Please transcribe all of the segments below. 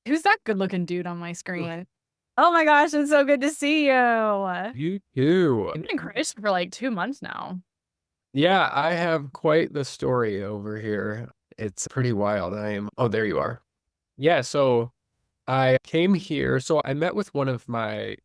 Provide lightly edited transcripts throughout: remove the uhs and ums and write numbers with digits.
Who's that good looking dude on my screen? Oh my gosh, it's so good to see you. I've You too. been in Croatia for like 2 months now. Yeah, I have quite the story over here. It's pretty wild. Oh, there you are. Yeah, so I came here. So I met with one of my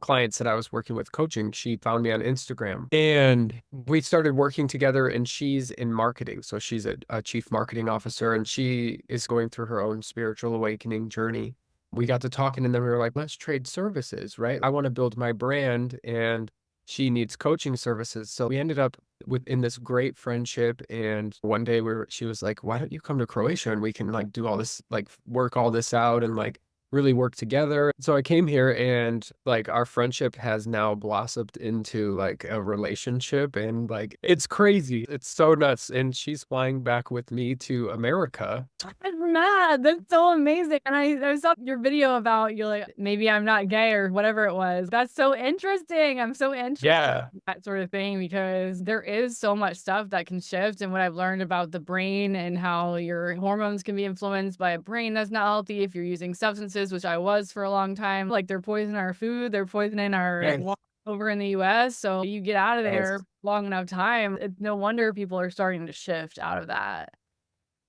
clients that I was working with coaching. She found me on Instagram and we started working together, and she's in marketing. So she's a chief marketing officer, and she is going through her own spiritual awakening journey. We got to talking, and then we were like, let's trade services, right? I want to build my brand, and she needs coaching services. So we ended up within this great friendship. And one day she was like, why don't you come to Croatia and we can like do all this, like work all this out and like really work together. So I came here, and like our friendship has now blossomed into like a relationship, and like it's crazy. It's so nuts. And she's flying back with me to America. I'm mad. That's so amazing. And I saw your video about you like maybe I'm not gay or whatever it was. That's so interesting. I'm so interested Yeah. in that sort of thing because there is so much stuff that can shift. And what I've learned about the brain and how your hormones can be influenced by a brain that's not healthy if you're using substances, which I was for a long time. Like they're poisoning our food, they're poisoning our Yes. water over in the US. So you get out of there Yes. long enough time, it's no wonder people are starting to shift out of that.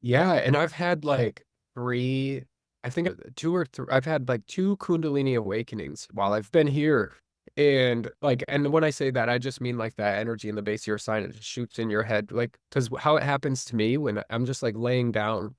Yeah. And I've had like three, I think two or three, I've had like two Kundalini awakenings while I've been here. And like, and when I say that, I just mean like that energy in the base of your sign, it just shoots in your head. Like, because how it happens to me when I'm just like laying down,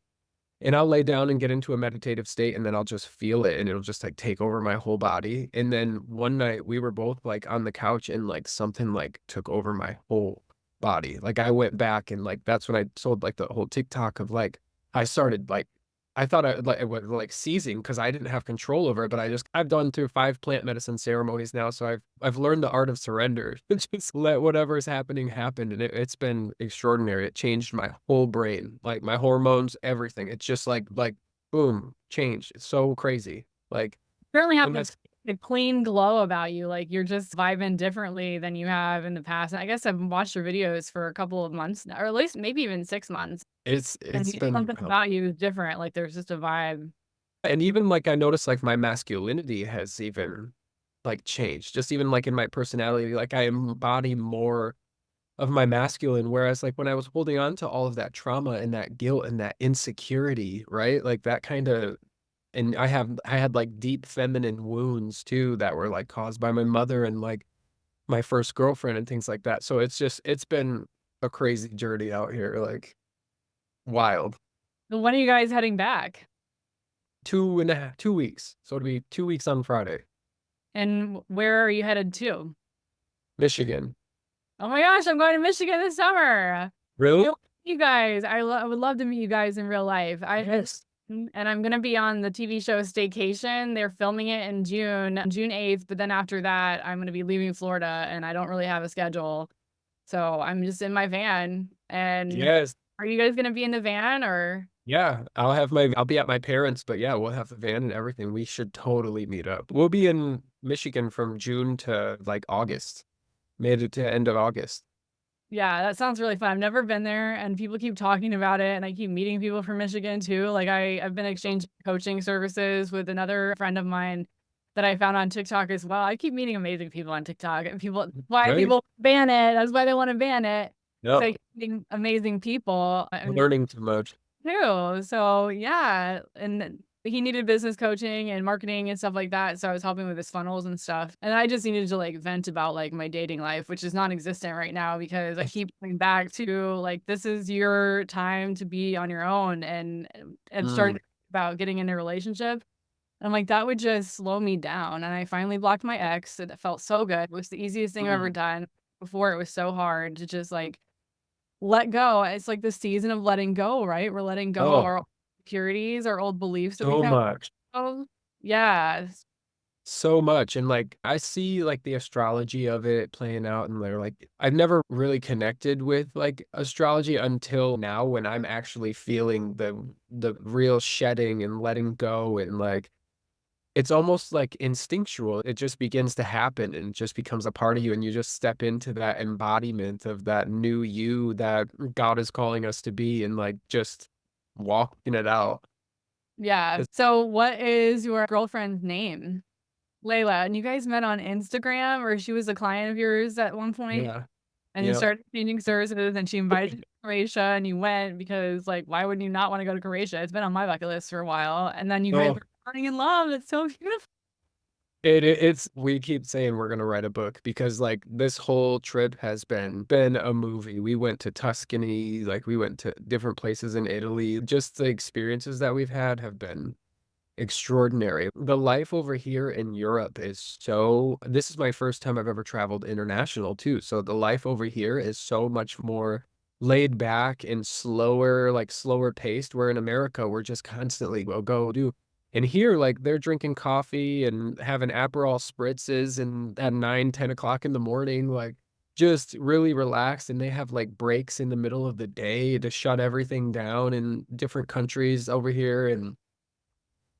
and I'll lay down and get into a meditative state, and then I'll just feel it, and it'll just like take over my whole body. And then one night we were both like on the couch, and like something like took over my whole body. Like I went back, and like that's when I told like the whole TikTok of like I started like I thought I was like seizing because I didn't have control over it, but I've done through 5 plant medicine ceremonies now, so I've learned the art of surrender. Just let whatever's happening happen, and it's been extraordinary. It changed my whole brain, like my hormones, everything. It's just like boom, changed. It's so crazy. Like Certainly have when this that's a clean glow about you, like, you're just vibing differently than you have in the past, and I guess I've watched your videos for a couple of months now, or at least maybe even 6 months, and it's been something about you is different, like, there's just a vibe. and even like I noticed like my masculinity has even like changed. Just even like in my personality, like I embody more of my masculine. Whereas like when I was holding on to all of that trauma and that guilt and that insecurity, right? Like that kind of, and I had like deep feminine wounds too that were like caused by my mother and like my first girlfriend and things like that. So it's been a crazy journey out here, like wild. So when are you guys heading back? 2 weeks. So it'll be 2 weeks on Friday. And where are you headed to? Michigan. Oh my gosh, I'm going to Michigan this summer. Really? I you guys. I would love to meet you guys in real life. Yes. And I'm gonna be on the TV show Staycation. They're filming it in June 8th, but then after that, I'm gonna be leaving Florida and I don't really have a schedule. So I'm just in my van. And Yes. are you guys gonna be in the van or? Yeah, I'll be at my parents', but yeah, we'll have the van and everything. We should totally meet up. We'll be in Michigan from June to like August, mid to end of August. Yeah, that sounds really fun. I've never been there and people keep talking about it and I keep meeting people from Michigan too. Like I've been exchanging coaching services with another friend of mine that I found on TikTok as well. I keep meeting amazing people on TikTok and why Right? people ban it. That's why they want to ban it. So I Yep. keep meeting amazing people and Learning too much. too. So yeah, and he needed business coaching and marketing and stuff like that. So I was helping with his funnels and stuff. And I just needed to like vent about like my dating life, which is non-existent right now because I keep coming back to like this is your time to be on your own and Mm. start about getting in a relationship. And I'm like, that would just slow me down. And I finally blocked my ex. And it felt so good. It was the easiest thing I've ever Mm. done. Before it was so hard to just like let go. It's like the season of letting go, right? We're letting go of Oh, our old securities, our old beliefs that we've so had. much. Oh, yeah. So much. And like I see like the astrology of it playing out, and they're like I've never really connected with like astrology until now when I'm actually feeling the real shedding and letting go, and like it's almost like instinctual. It just begins to happen and just becomes a part of you, and you just step into that embodiment of that new you that God is calling us to be, and like just walking it out. Yeah. It's So what is your girlfriend's name? Layla. And you guys met on Instagram, or she was a client of yours at one point? yeah. And you Yep. started changing services, and she invited you to Croatia, and you went because, like, why would you not wanna go to Croatia? It's been on my bucket list for a while, and then you guys Oh, were falling in love. It's so beautiful. it's we keep saying we're gonna write a book because, like, this whole trip has been a movie. We went to Tuscany, like, we went to different places in Italy. Just the experiences that we've had have been extraordinary. The life over here in Europe is so this is my first time I've ever traveled international too. So the life over here is so much more laid back and slower, like slower paced, where in America we're just constantly go do. And here, like they're drinking coffee and having Aperol spritzes and at 9, 10 o'clock in the morning, like just really relaxed. And they have like breaks in the middle of the day to shut everything down in different countries over here. And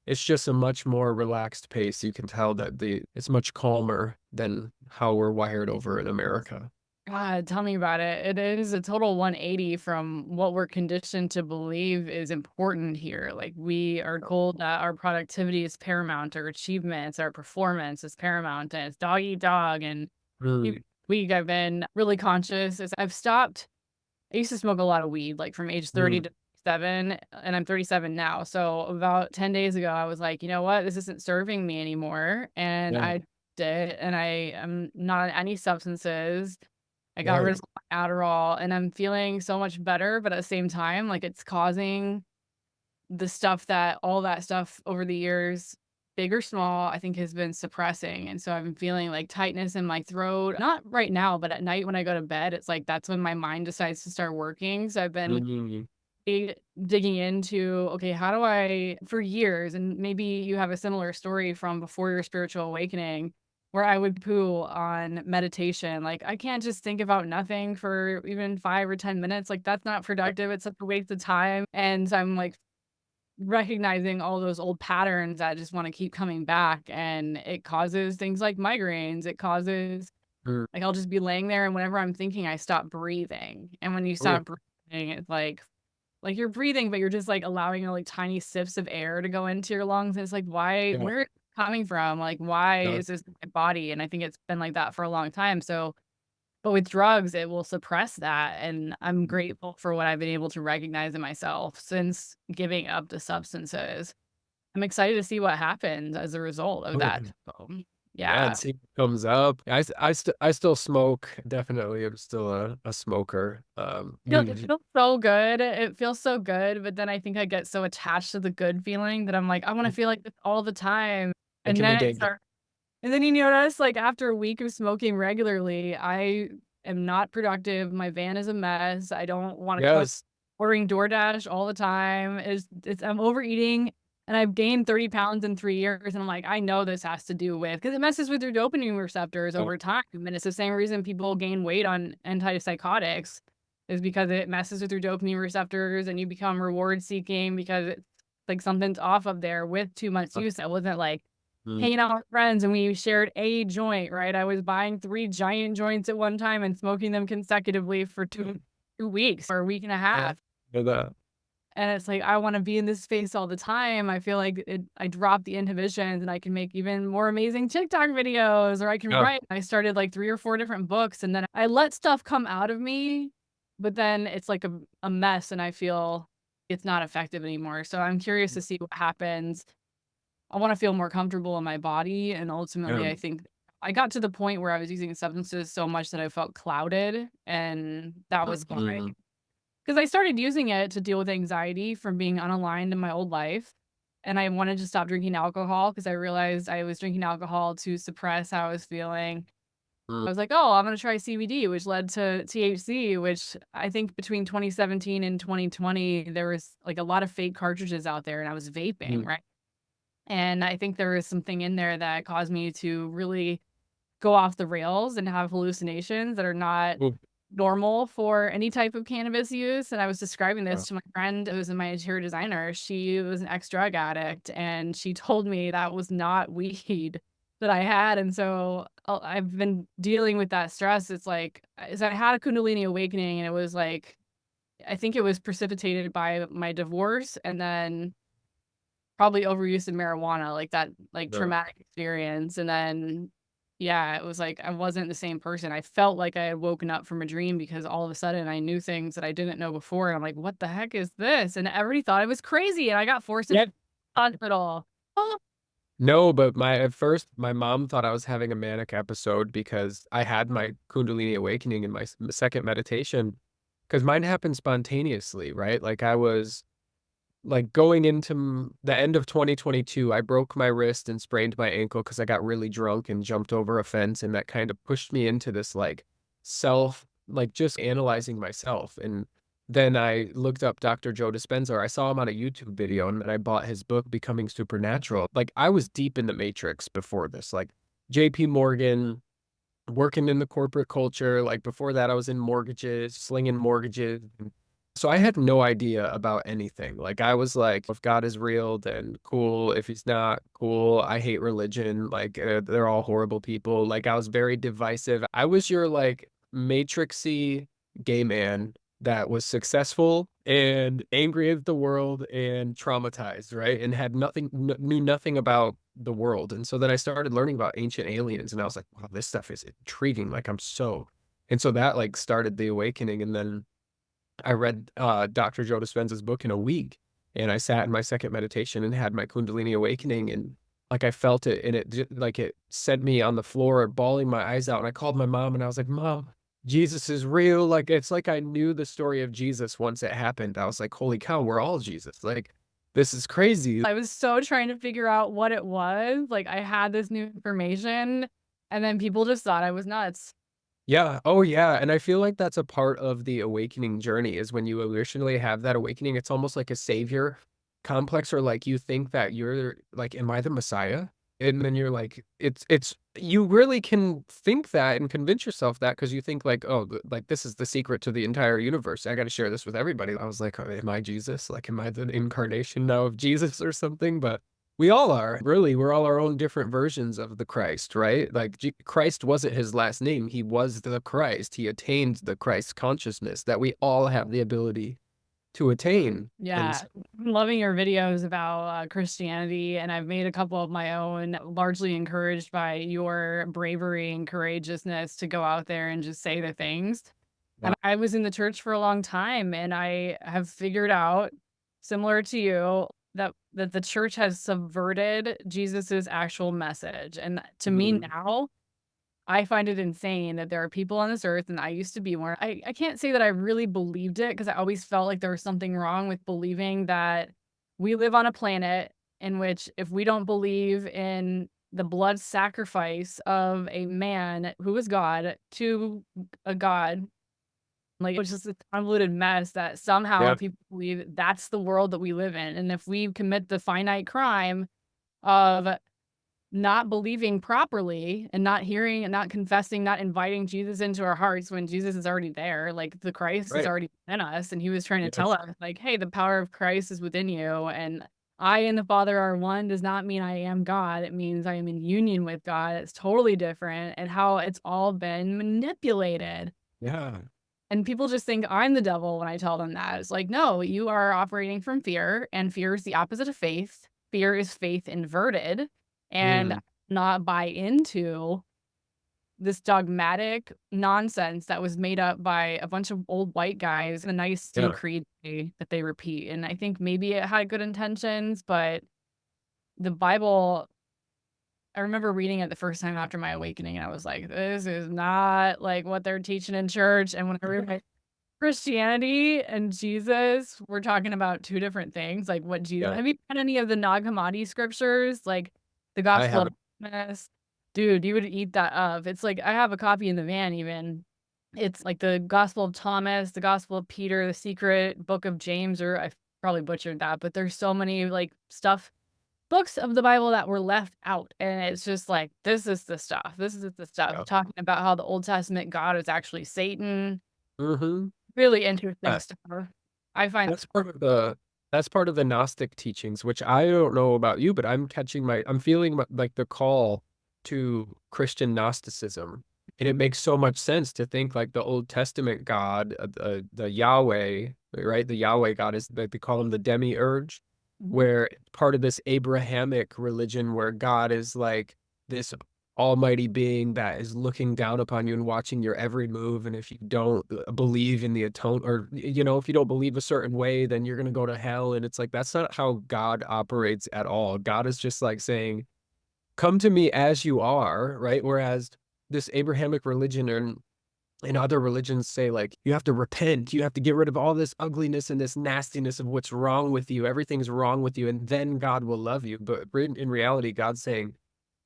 it's just a much more relaxed pace. You can tell that it's much calmer than how we're wired over in America. God, tell me about it. It is a total 180 from what we're conditioned to believe is important here. Like, we are told that our productivity is paramount, our achievements, our performance is paramount, and it's dog eat dog. And Mm, week I've been really conscious as I've stopped. I used to smoke a lot of weed, like from age 30 mm, to 7, and I'm 37 now. So about 10 days ago, I was like, you know what? This isn't serving me anymore. And yeah, I did, and I am not on any substances. I got rid nice. of my Adderall, and I'm feeling so much better, but at the same time, like, it's causing the stuff that all that stuff over the years, big or small, I think has been suppressing, and so I've been feeling, like, tightness in my throat. Not right now, but at night when I go to bed, it's like that's when my mind decides to start working, so I've been Mm, dig digging into, okay, how do I for years, and maybe you have a similar story from before your spiritual awakening, where I would poo on meditation. Like, I can't just think about nothing for even 5 or 10 minutes. Like, that's not productive. It's such a waste of time. And I'm like recognizing all those old patterns that just want to keep coming back. And it causes things like migraines. It causes, mm, like, I'll just be laying there, and whenever I'm thinking, I stop breathing. And when you ooh, stop breathing, it's like, you're breathing, but you're just, like, allowing, like, tiny sips of air to go into your lungs, and it's like, "Why yeah, where is it coming from? Like, why yeah, is this in my body?" And I think it's been like that for a long time, so but with drugs, it will suppress that, and I'm grateful for what I've been able to recognize in myself since giving up the substances. I'm excited to see what happens as a result of oh, that, so, yeah, and yeah. see what comes up. I still smoke. Definitely, I'm still a smoker. It feels so good, it feels so good, but then I think I get so attached to the good feeling that I'm like, "I wanna feel like this all the time," and and can they then it get starts and then you notice, like, after a week of smoking regularly, I am not productive, my van is a mess, I don't wanna cook, yes. ordering DoorDash all the time, it's I'm overeating, and I've gained 30 pounds in 3 years, and I'm like, "I know this has to do with" 'cause it messes with your dopamine receptors Oh, over time, and it's the same reason people gain weight on antipsychotics, is because it messes with your dopamine receptors, and you become reward seeking because it's like something's off of there with too much uh, use. I wasn't, like, mm, hanging out with friends and we shared a joint, right? I was buying 3 giant joints at one time and smoking them consecutively for 2 weeks or a week and a yeah, half. hear that. And it's like, I wanna be in this space all the time. I feel like I drop the inhibitions and I can make even more amazing TikTok videos, or I can Yeah, write. I started like 3 or 4 different books, and then I let stuff come out of me, but then it's like a mess, and I feel it's not effective anymore. So I'm curious to see what happens. I wanna feel more comfortable in my body, and yeah, ultimately, I think I got to the point where I was using substances so much that I felt clouded, and that was why. mm, 'Cause I started using it to deal with anxiety from being unaligned in my old life, and I wanted to stop drinking alcohol because I realized I was drinking alcohol to suppress how I was feeling. mm, I was like, "Oh, I'm gonna try CBD," which led to THC, which I think between 2017 and 2020, there was, like, a lot of fake cartridges out there, and I was vaping, mm, right? And I think there was something in there that caused me to really go off the rails and have hallucinations that are not ooh, normal for any type of cannabis use. And I was describing yeah, this to my friend who's my interior designer. She was an ex-drug addict, and she told me that was not weed that I had. And so I've been dealing with that stress. It's like, is I had a Kundalini awakening, and it was like, I think it was precipitated by my divorce, and then probably overuse of marijuana, like that, like No. traumatic experience. And then, yeah, it was like I wasn't the same person. I felt like I had woken up from a dream because all of a sudden I knew things that I didn't know before. And I'm like, what the heck is this? And everybody thought I was crazy. And I got forced into Yeah. the hospital. Oh, No, but at first, my mom thought I was having a manic episode because I had my Kundalini awakening in my second meditation. Because mine happened spontaneously, right? Like I was like going into the end of 2022, I broke my wrist and sprained my ankle because I got really drunk and jumped over a fence, and that kind of pushed me into this like like just analyzing myself. And then I looked up Dr. Joe Dispenza. I saw him on a YouTube video, and then I bought his book, Becoming Supernatural. Like I was deep in the matrix before this, like JP Morgan, working in the corporate culture. Like before that, I was in mortgages, slinging mortgages. So I had no idea about anything. Like I was like, if God is real, then cool. If he's not, cool. I hate religion. Like they're all horrible people. Like I was very divisive. I was your like matrixy gay man that was successful and angry at the world and traumatized, right? And had nothing, knew nothing about the world. And so then I started learning about ancient aliens, and I was like, wow, this stuff is intriguing. Like and so that like started the awakening. And then I read Dr. Joe Dispenza's book in a week, and I sat in my second meditation and had my Kundalini awakening, and like I felt it, and like it sent me on the floor bawling my eyes out. And I called my mom, and I was like, Mom, Jesus is real. Like it's like I knew the story of Jesus once it happened. I was like, holy cow, we're all Jesus. Like this is crazy. I was so trying to figure out what it was. Like I had this new information, and then people just thought I was nuts. Yeah. Oh, yeah. And I feel like that's a part of the awakening journey is when you initially have that awakening, it's almost like a savior complex, or like you think that you're like, am I the Messiah? And then you're like, you really can think that and convince yourself that because you think like, oh, like this is the secret to the entire universe. I got to share this with everybody. I was like, oh, am I Jesus? Like, am I the incarnation now of Jesus or something? But we all are, really. We're all our own different versions of the Christ, right? Like Christ wasn't his last name. He was the Christ. He attained the Christ consciousness that we all have the ability to attain. And Yeah, I'm loving your videos about Christianity, and I've made a couple of my own, largely encouraged by your bravery and courageousness to go out there and just say the things. And I was in the church for a long time, and I have figured out, similar to you, that the church has subverted Jesus's actual message. And to me Mhm. now, I find it insane that there are people on this earth, and I used to be one. I can't say that I really believed it because I always felt like there was something wrong with believing that we live on a planet in which if we don't believe in the blood sacrifice of a man who is God to a God, like it was just a convoluted mess that somehow Yeah, people believe that's the world that we live in. And if we commit the finite crime of not believing properly and not hearing and not confessing, not inviting Jesus into our hearts when Jesus is already there. Like the Christ is right. already in us. And he was trying to tell Yes. us, like, hey, the power of Christ is within you. And I and the Father are one does not mean I am God. It means I am in union with God. It's totally different. And how it's all been manipulated. Yeah. And people just think I'm the devil when I tell them that. It's like, no, you are operating from fear, and fear is the opposite of faith. Fear is faith inverted, and Mm, not buy into this dogmatic nonsense that was made up by a bunch of old white guys, the Nicene yeah. Creed that they repeat. And I think maybe it had good intentions, but the Bible, I remember reading it the first time after my awakening, and I was like, this is not like what they're teaching in church. And when I read Christianity and Jesus, we're talking about 2 different things, like what Jesus Yeah. have you read any of the Nag Hammadi scriptures? Like the I Gospel of haven't. Thomas? Dude, you would eat that up. It's like I have a copy in the van even. It's like the Gospel of Thomas, the Gospel of Peter, the secret book of James, or I probably butchered that, but there's so many like books of the Bible that were left out, and it's just like, this is the stuff. This is the stuff Yeah. talking about how the Old Testament God is actually Satan. Hmm. Really interesting stuff. I find That's part of the Gnostic teachings, which I don't know about you, but I'm feeling like the call to Christian Gnosticism. And it makes so much sense to think like the Old Testament God, the Yahweh, right? The Yahweh God is like they call him the demiurge. Mhm. where part of this Abrahamic religion where God is like this almighty being that is looking down upon you and watching your every move. And if you don't believe in the or, if you don't believe a certain way, then you're going to go to hell. And it's like, that's not how God operates at all. God is just like saying, come to me as you are, right? Whereas this Abrahamic religion and other religions say like you have to repent, you have to get rid of all this ugliness and this nastiness of what's wrong with you, everything's wrong with you, and then God will love you. But in reality, God's saying,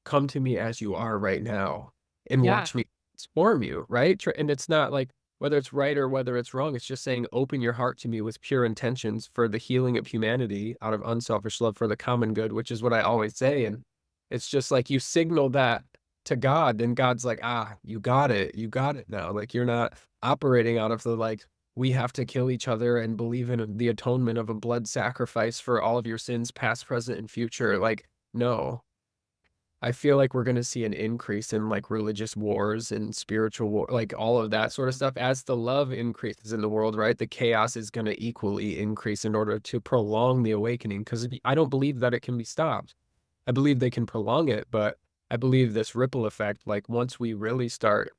come to me as you are right now and Yeah. watch me transform you, right? And it's not like whether it's right or whether it's wrong, it's just saying open your heart to me with pure intentions for the healing of humanity out of unselfish love for the common good, which is what I always say. And it's just like you signal that to God, and God's like, ah, you got it. You got it now. Like you're not operating out of the like, we have to kill each other and believe in the atonement of a blood sacrifice for all of your sins, past, present, and future. Like, no. I feel like we're gonna see an increase in like religious wars and spiritual war, like all of that sort of stuff. As the love increases in the world, right? The chaos is gonna equally increase in order to prolong the awakening. Because I don't believe that it can be stopped. I believe they can prolong it, but I believe this ripple effect, like once we really start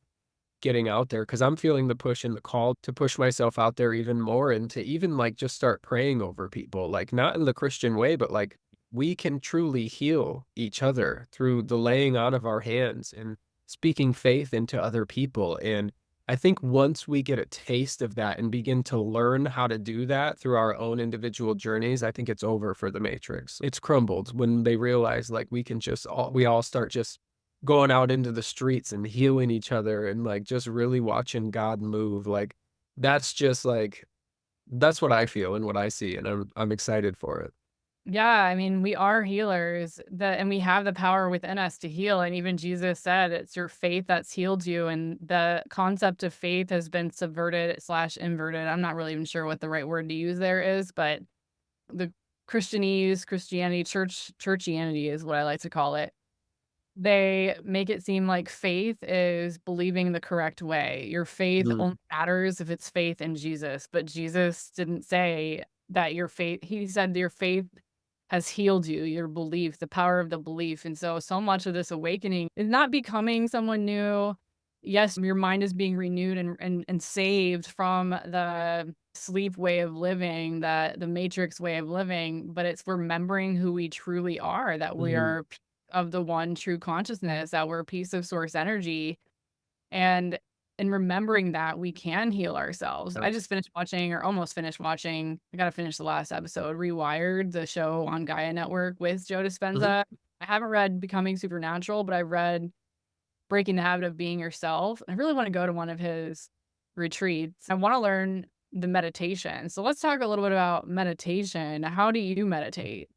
getting out there, because I'm feeling the push and the call to push myself out there even more and to even like just start praying over people, like not in the Christian way, but like we can truly heal each other through the laying on of our hands and speaking faith into other people. And I think once we get a taste of that and begin to learn how to do that through our own individual journeys, I think it's over for the Matrix. It's crumbled when they realize like we all start just going out into the streets and healing each other and like just really watching God move. Like that's just like that's what I feel and what I see, and I'm excited for it. Yeah, I mean, we are healers that and we have the power within us to heal. And even Jesus said it's your faith that's healed you. And the concept of faith has been subverted slash inverted. I'm not really even sure what the right word to use there is, but the Christianese, Christianity, churchianity is what I like to call it. They make it seem like faith is believing the correct way. Your faith Mm, only matters if it's faith in Jesus. But Jesus didn't say that your faith, he said your faith has healed you, your belief, the power of the belief. And so much of this awakening is not becoming someone new. Yes, your mind is being renewed and saved from the sleep way of living, the matrix way of living, but it's remembering who we truly are, that we mhm, are of the one true consciousness, that we're a piece of source energy. And in remembering that we can heal ourselves. I yep, just finished watching or almost finished watching, I gotta finish the last episode, Rewired, the show on Gaia Network with Joe mhm. Dispenza. I haven't read Becoming Supernatural, but I've read Breaking the Habit of Being Yourself. I really want to go to one of his retreats. I want to learn the meditation. So let's talk a little bit about meditation. How do you meditate?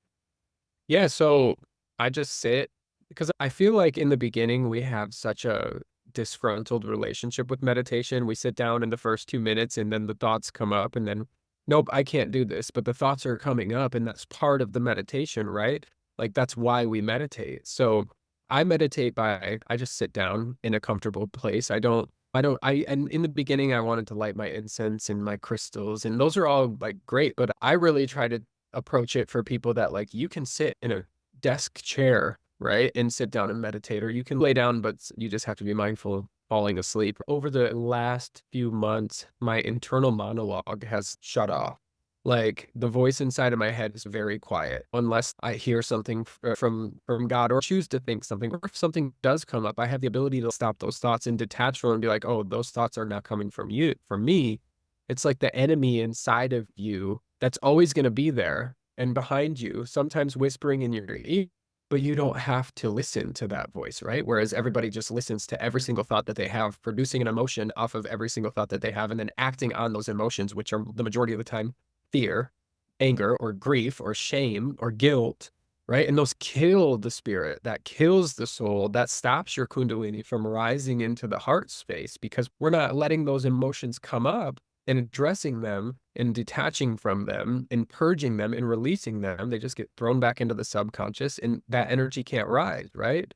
Yeah, so I just sit because I feel like in the beginning we have such a disgruntled relationship with meditation. We sit down in the first 2 minutes and then the thoughts come up and then, nope, I can't do this. But the thoughts are coming up and that's part of the meditation, right? Like that's why we meditate. So I meditate by, I just sit down in a comfortable place. And in the beginning I wanted to light my incense and my crystals and those are all like great, but I really try to approach it for people that like you can sit in a desk chair, right? And sit down and meditate, or you can lay down, but you just have to be mindful of falling asleep. Over the last few months, my internal monologue has shut off. Like the voice inside of my head is very quiet unless I hear something from God or choose to think something. Or if something does come up, I have the ability to stop those thoughts and detach from them and be like, oh, those thoughts are not coming from you, from me. It's like the enemy inside of you that's always going to be there and behind you, sometimes whispering in your ear, but you don't have to listen to that voice, right? Whereas everybody just listens to every single thought that they have, producing an emotion off of every single thought that they have, and then acting on those emotions, which are the majority of the time fear, anger, or grief, or shame, or guilt, right? And those kill the spirit, that kills the soul, that stops your Kundalini from rising into the heart space because we're not letting those emotions come up and addressing them and detaching from them and purging them and releasing them. They just get thrown back into the subconscious and that energy can't rise, right?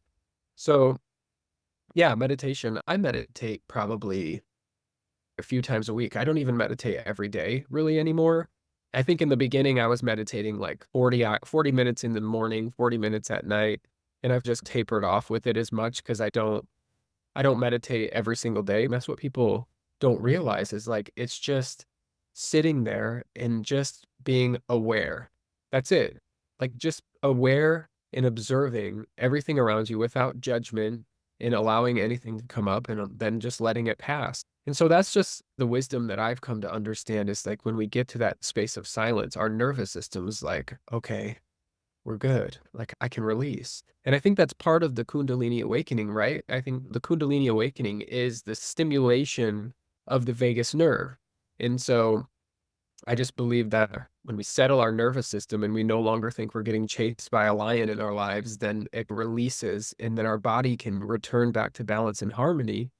So, yeah, meditation. I meditate probably a few times a week. I don't even meditate every day really anymore. I think in the beginning I was meditating like 40 minutes in the morning, 40 minutes at night, and I've just tapered off with it as much because I don't meditate every single day. And that's what people don't realize is like it's just sitting there and just being aware. That's it. Like just aware and observing everything around you without judgment and allowing anything to come up and then just letting it pass. And so that's just the wisdom that I've come to understand is like when we get to that space of silence, our nervous system is like, okay, we're good. Like I can release. And I think that's part of the Kundalini awakening, right? I think the Kundalini awakening is the stimulation of the vagus nerve. And so I just believe that when we settle our nervous system and we no longer think we're getting chased by a lion in our lives, then it releases and then our body can return back to balance and harmony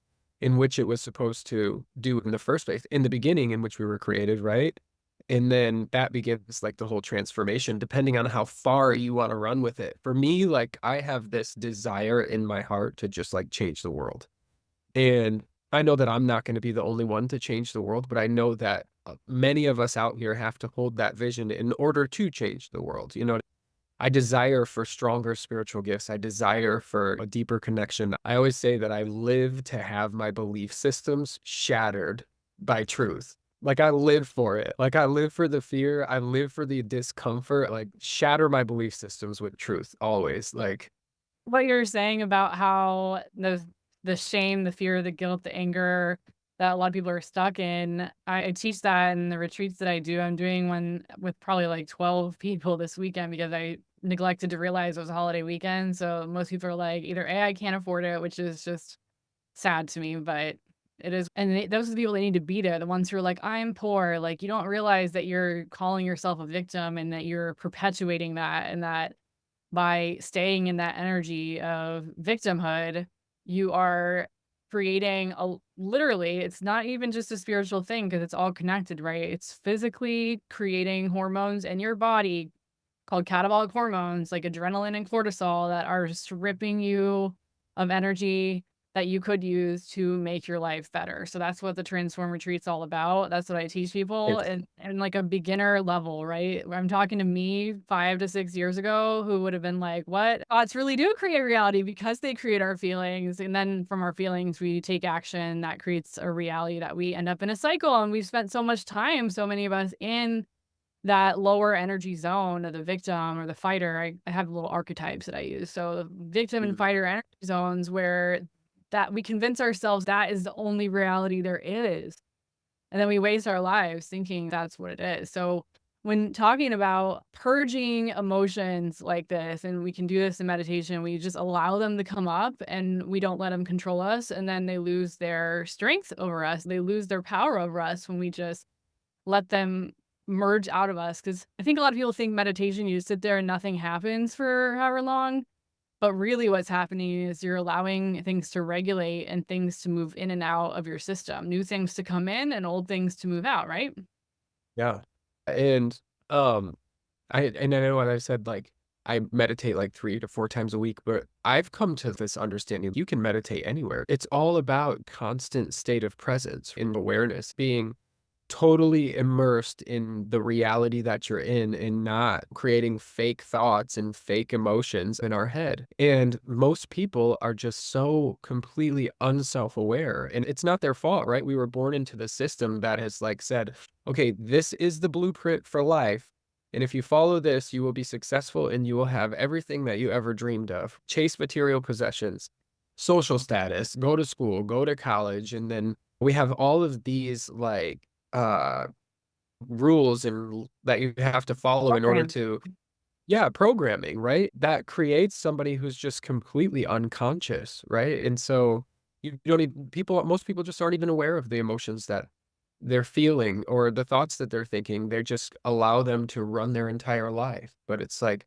in which it was supposed to do in the first place, in the beginning in which we were created, right? And then that begins like the whole transformation, depending on how far you want to run with it. For me, like I have this desire in my heart to just like change the world. And I know that I'm not going to be the only one to change the world, but I know that many of us out here have to hold that vision in order to change the world. You know, I desire for stronger spiritual gifts. I desire for a deeper connection. I always say that I live to have my belief systems shattered by truth. Like I live for it. Like I live for the fear. I live for the discomfort. Like shatter my belief systems with truth always. Like, What you're saying about how the shame, the fear, the guilt, the anger that a lot of people are stuck in, I teach that in the retreats that I do. I'm doing one with probably like 12 people this weekend because I neglected to realize it was a holiday weekend. So most people are like, either A, I can't afford it, which is just sad to me, but it is. And those are the people that need to be there, the ones who are like, I'm poor. Like, you don't realize that you're calling yourself a victim and that you're perpetuating that, and that by staying in that energy of victimhood, you are creating a literally, it's not even just a spiritual thing because it's all connected, right? It's physically creating hormones in your body called catabolic hormones like adrenaline and cortisol that are stripping you of energy that you could use to make your life better. So that's what the Transform Retreat's all about. That's what I teach people it's, and like a beginner level, right? I'm talking to me 5 to 6 years ago who would have been like, "What? Thoughts really do create reality because they create our feelings, and then from our feelings we take action that creates a reality that we end up in a cycle." And we've spent so much time, so many of us, in that lower energy zone of the victim or the fighter. I have little archetypes that I use. So the victim and mm, fighter energy zones where that we convince ourselves that is the only reality there is. And then we waste our lives thinking that's what it is. So when talking about purging emotions like this, and we can do this in meditation, we just allow them to come up and we don't let them control us. And then they lose their strength over us. They lose their power over us when we just let them merge out of us. Because I think a lot of people think meditation, you just sit there and nothing happens for however long. But really what's happening is you're allowing things to regulate and things to move in and out of your system, new things to come in and old things to move out, right? yeah. And um and I know what I said, like I meditate like 3 to 4 times a week, but I've come to this understanding you can meditate anywhere. It's all about constant state of presence and awareness, being totally immersed in the reality that you're in and not creating fake thoughts and fake emotions in our head. And most people are just so completely unself-aware, and it's not their fault, right? We were born into the system that has like said, okay, this is the blueprint for life. And if you follow this, you will be successful and you will have everything that you ever dreamed of. Chase material possessions, social status, go to school, go to college, and then we have all of these like uh rules that you have to follow in order Program. to yeah, programming, right? That creates somebody who's just completely unconscious, right? And so you don't even most people just aren't even aware of the emotions that they're feeling or the thoughts that they're thinking. They just allow them to run their entire life. But it's like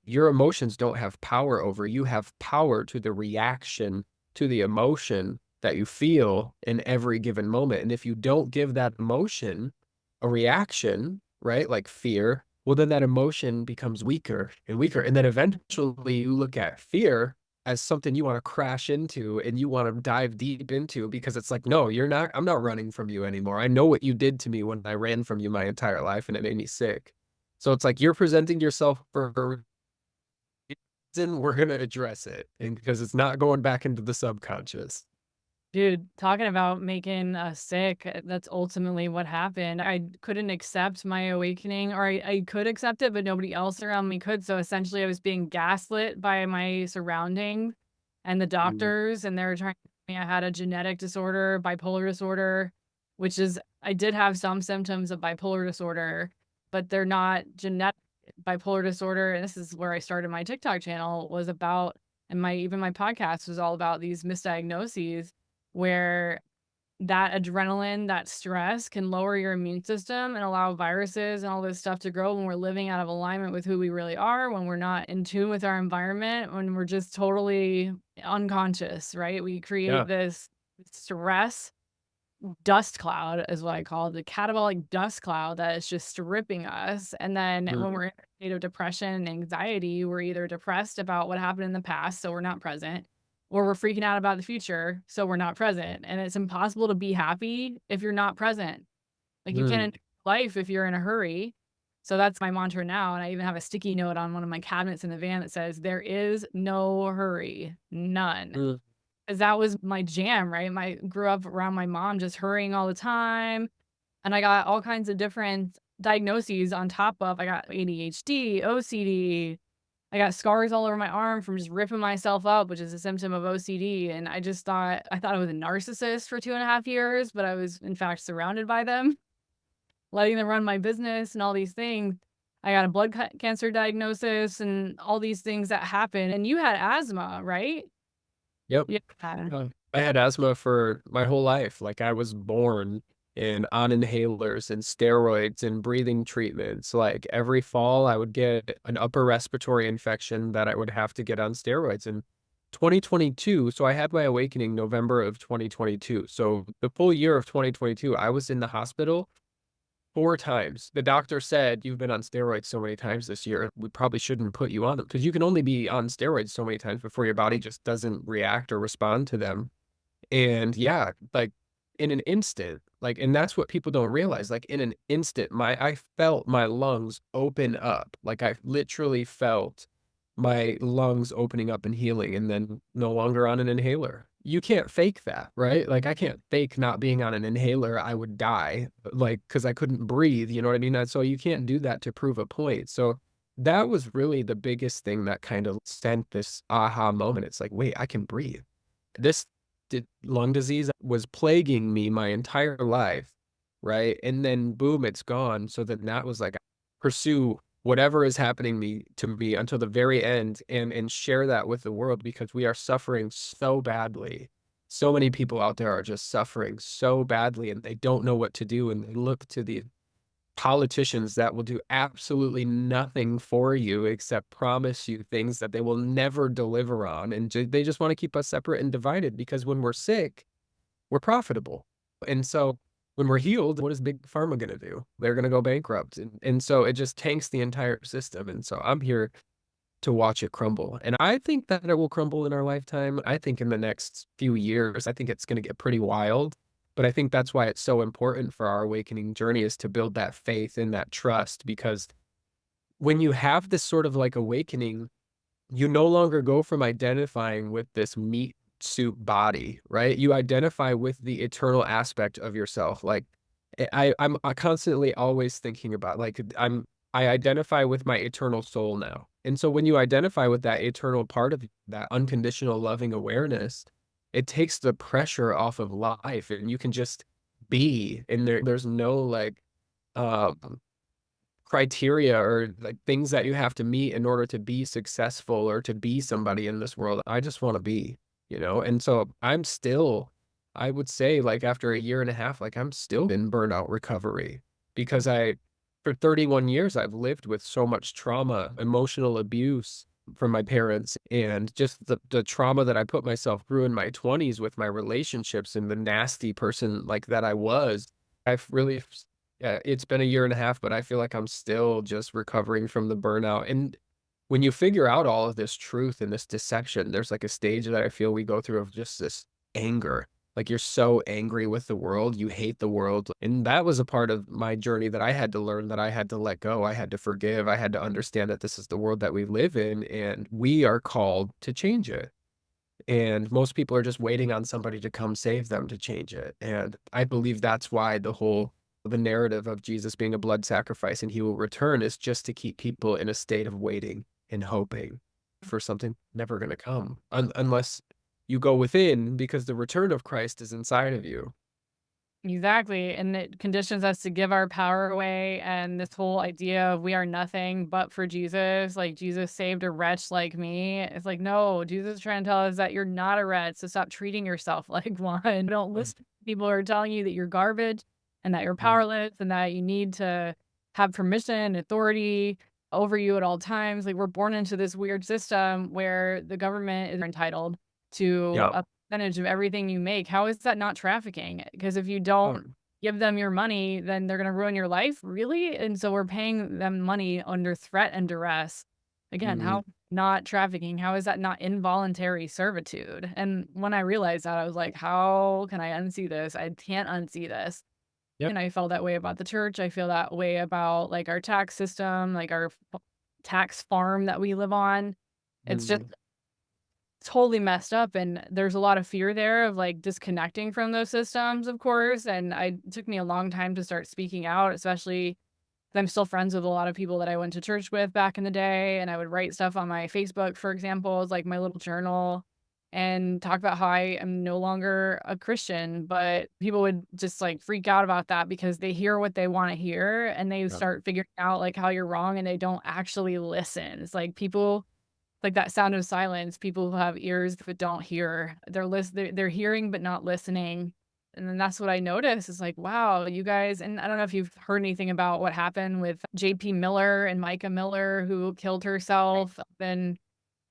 your emotions don't have power over you. Have power to the reaction to the emotion that you feel in every given moment. And if you don't give that emotion a reaction, right, like fear, well, then that emotion becomes weaker and weaker. And then eventually you look at fear as something you wanna crash into and you wanna dive deep into because it's like, "No, you're not I'm not running from you anymore. I know what you did to me when I ran from you my entire life, and it made me sick." So it's like you're presenting yourself for a reason, we're gonna address it, and because it's not going back into the subconscious. Dude, talking about making us sick, that's ultimately what happened. I couldn't accept my awakening, or I could accept it, but nobody else around me could. So essentially, I was being gaslit by my surroundings and the Mm, doctors, and they were trying to tell me I had a genetic disorder, bipolar disorder, which is, I did have some symptoms of bipolar disorder, but they're not genetic. Bipolar disorder, and this is where I started my TikTok channel, was about, and my even my podcast was all about these misdiagnoses where that adrenaline, that stress can lower your immune system and allow viruses and all this stuff to grow when we're living out of alignment with who we really are, when we're not in tune with our environment, when we're just totally unconscious, right? We create yeah. this stress dust cloud is what I call it, the catabolic dust cloud that is just stripping us. And then when Mhm, we're in a state of depression and anxiety, we're either depressed about what happened in the past, so we're not present, or we're freaking out about the future, so we're not present. And it's impossible to be happy if you're not present. Like you can't mm, enjoy life if you're in a hurry. So that's my mantra now. And I even have a sticky note on one of my cabinets in the van that says, "There is no hurry, none." mm, 'Cause that was my jam, right? My grew up around my mom just hurrying all the time, and I got all kinds of different diagnoses on top of, I got ADHD, OCD, I got scars all over my arm from just ripping myself up, which is a symptom of OCD, and I thought I was a narcissist for 2.5 years, but I was in fact surrounded by them, letting them run my business and all these things. I got a blood cancer diagnosis and all these things that happen, and you had asthma, right? yep. Yeah. I had asthma for my whole life. Like I was born and on inhalers and steroids and breathing treatments. Like every fall, I would get an upper respiratory infection that I would have to get on steroids. In 2022, so I had my awakening November of 2022. So the full year of 2022, I was in the hospital 4 times. The doctor said, "You've been on steroids so many times this year, we probably shouldn't put you on them because you can only be on steroids so many times before your body just doesn't react or respond to them." And yeah, like in an instant, like, and that's what people don't realize. Like in an instant, I felt my lungs open up. Like I literally felt my lungs opening up and healing and then no longer on an inhaler. You can't fake that, right? Like I can't fake not being on an inhaler. I would die, like, because I couldn't breathe. You know what I mean? And so you can't do that to prove a point. So that was really the biggest thing that kind of sent this aha moment. It's like, wait, I can breathe. This lung disease was plaguing me my entire life, right? And then boom, it's gone. So then that was like, pursue whatever is happening to me until the very end and share that with the world because we are suffering so badly. So many people out there are just suffering so badly and they don't know what to do and they look to the politicians that will do absolutely nothing for you except promise you things that they will never deliver on, and they just wanna keep us separate and divided because when we're sick, we're profitable, and so when we're healed, what is big pharma gonna do? They're gonna go bankrupt, and so it just tanks the entire system, and so I'm here to watch it crumble, and I think that it will crumble in our lifetime. I think in the next few years, I think it's gonna get pretty wild, but I think that's why it's so important for our awakening journey is to build that faith and that trust because when you have this sort of, like, awakening, you no longer go from identifying with this meat suit body, right? You identify with the eternal aspect of yourself, like, I'm constantly always thinking about, like, I identify with my eternal soul now, and so when you identify with that eternal part of that unconditional loving awareness, it takes the pressure off of life, and you can just be, and there's no, like, um criteria or like things that you have to meet in order to be successful or to be somebody in this world. I just want to be, you know? And so I'm still, I would say like after a year and a half, like I'm still in burnout recovery because for 31 years, I've lived with so much trauma, emotional abuse from my parents and just the trauma that I put myself through in my 20s with my relationships and the nasty person like that I was. I've really yeah, it's been a year and a half, but I feel like I'm still just recovering from the burnout, and when you figure out all of this truth and this dissection, there's like a stage that I feel we go through of just this anger. Like you're so angry with the world, you hate the world. And that was a part of my journey that I had to learn, that I had to let go. I had to forgive. I had to understand that this is the world that we live in and we are called to change it. And most people are just waiting on somebody to come save them to change it. And I believe that's why the narrative of Jesus being a blood sacrifice and he will return is just to keep people in a state of waiting and hoping for something never going to come unless you go within, because the return of Christ is inside of you. Exactly, and it conditions us to give our power away, and this whole idea of we are nothing but for Jesus, like, Jesus saved a wretch like me. It's like, no, Jesus is trying to tell us that you're not a wretch, so stop treating yourself like one. Don't Mm, listen to people who are telling you that you're garbage and that you're mm, powerless and that you need to have permission, authority over you at all times. Like, we're born into this weird system where the government is entitled to yeah. a percentage of everything you make. How is that not trafficking? Because if you Oh, don't give them your money, then they're gonna ruin your life, really? And so we're paying them money under threat and duress. Again, mhm. how not trafficking? How is that not involuntary servitude? And when I realized that, I was like, "How can I unsee this? I can't unsee this." Yep. And I felt that way about the church. I feel that way about, like, our tax system, like, our tax farm that we live on. It's just Mhm. totally messed up, and there's a lot of fear there of, like, disconnecting from those systems, of course, and I it took me a long time to start speaking out, especially 'cause I'm still friends with a lot of people that I went to church with back in the day, and I would write stuff on my Facebook, for example, as, like, my little journal, and talk about how I am no longer a Christian, but people would just, like, freak out about that because they hear what they wanna hear, and they Yeah. start figuring out, like, how you're wrong, and they don't actually listen. It's like people like that sound of silence, people who have ears but don't hear. They're hearing but not listening. And then that's what I noticed is like, wow, you guys and I don't know if you've heard anything about what happened with JP Miller and Micah Miller who killed herself. Then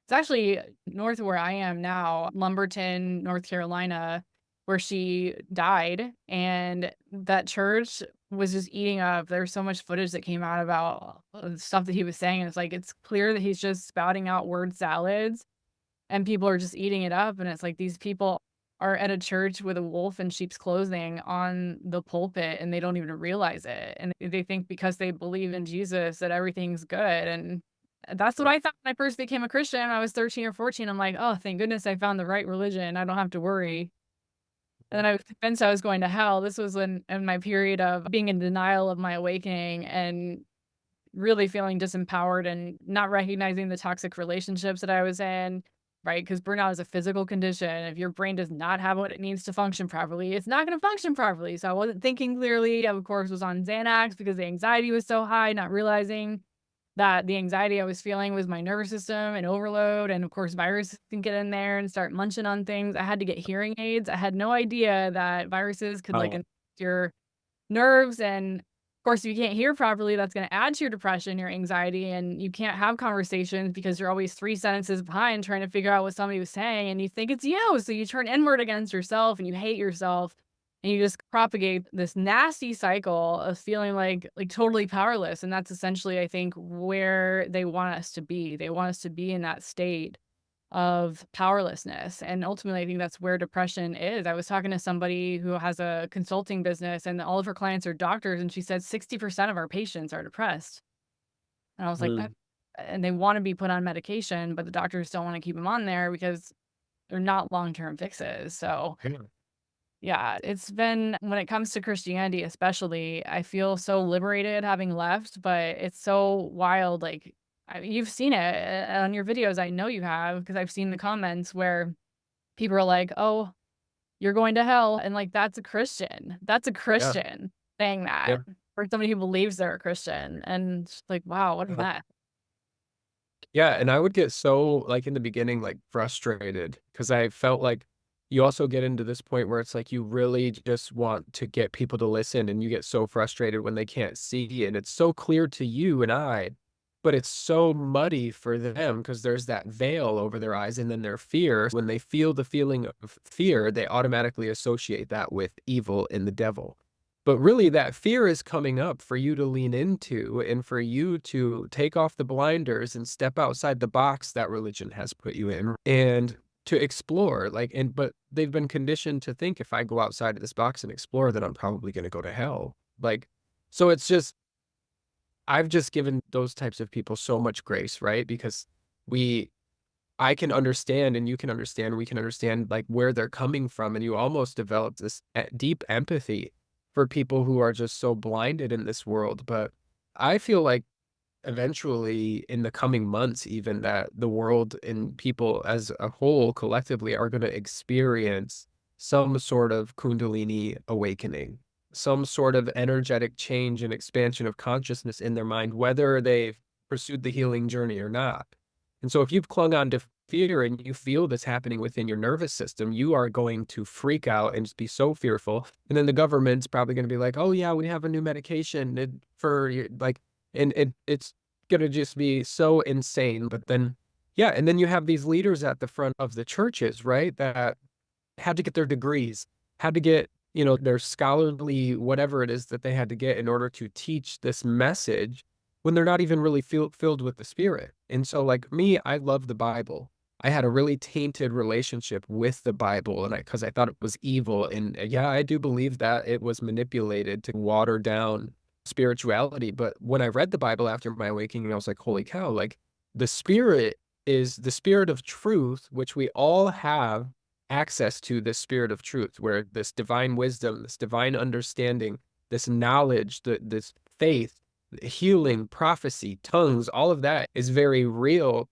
it's actually north of where I am now, Lumberton, North Carolina, where she died, and that church was just eating up there's so much footage that came out about, the stuff that he was saying, and it's like, it's clear that he's just spouting out word salads, and people are just eating it up, and it's like these people are at a church with a wolf in sheep's clothing on the pulpit, and they don't even realize it, and they think because they believe in Jesus that everything's good, and that's what Yeah. I thought when I first became a Christian. I was 13 or 14. I'm like, "Oh, thank goodness I found the right religion. I don't have to worry." And then I was convinced I was going to hell. This was when in my period of being in denial of my awakening and really feeling disempowered and not recognizing the toxic relationships that I was in, right? Because burnout is a physical condition. If your brain does not have what it needs to function properly, it's not gonna function properly. So I wasn't thinking clearly. I, of course, was on Xanax because the anxiety was so high, not realizing that the anxiety I was feeling was my nervous system and overload, and, of course, viruses can get in there and start munching on things. I had to get hearing aids. I had no idea that viruses could, like, Oh, infect your nerves, and, of course, if you can't hear properly, that's gonna add to your depression, your anxiety, and you can't have conversations because you're always 3 sentences behind trying to figure out what somebody was saying, and you think it's you, so you turn inward against yourself, and you hate yourself, and you just propagate this nasty cycle of feeling like totally powerless, and that's essentially, I think, where they want us to be. They want us to be in that state of powerlessness, and ultimately, I think that's where depression is. I was talking to somebody who has a consulting business, and all of her clients are doctors, and she said 60% of our patients are depressed. And I was like, "That" mm, and they wanna be put on medication, but the doctors don't wanna keep them on there because they're not long-term fixes, so yeah. yeah, it's been when it comes to Christianity especially, I feel so liberated having left, but it's so wild, like, you've seen it, on your videos, I know you have, because 'cause I've seen the comments where people are like, "Oh, you're going to hell," and, like, that's a Christian. That's a Yeah. Christian saying Yeah. that, or somebody who believes they're a Christian, and it's like, wow, what a Uh-huh. mess. Yeah, and I would get so, like, in the beginning, like, frustrated because I felt like you also get into this point where it's like you really just want to get people to listen, and you get so frustrated when they can't see, and it's so clear to you and I, but it's so muddy for them because there's that veil over their eyes, and then their fear. When they feel the feeling of fear, they automatically associate that with evil and the devil. But really that fear is coming up for you to lean into and for you to take off the blinders and step outside the box that religion has put you in and to explore, like, and but they've been conditioned to think if I go outside of this box and explore, then I'm probably gonna go to hell. Like, so it's just I've just given those types of people so much grace, right? Because we I can understand and you can understand, we can understand like where they're coming from. And you almost develop this deep empathy for people who are just so blinded in this world. But I feel like eventually in the coming months, even that the world and people as a whole collectively are going to experience some sort of Kundalini awakening, some sort of energetic change and expansion of consciousness in their mind, whether they've pursued the healing journey or not. And so if you've clung on to fear and you feel this happening within your nervous system, you are going to freak out and just be so fearful. And then the government's probably going to be like, "Oh yeah, we have a new medication for like," and it's gonna just be so insane. But then, yeah, and then you have these leaders at the front of the churches, right? That had to get their degrees, had to get, their scholarly whatever it is that they had to get in order to teach this message when they're not even really filled with the Spirit. And so, like me, I love the Bible. I had a really tainted relationship with the Bible, and because I thought it was evil. And yeah, I do believe that it was manipulated to water down spirituality. But when I read the Bible after my awakening, I was like, holy cow, like the Spirit is the Spirit of truth, which we all have access to, this Spirit of truth, where this divine wisdom, this divine understanding, this knowledge, this faith, healing, prophecy, tongues, all of that is very real.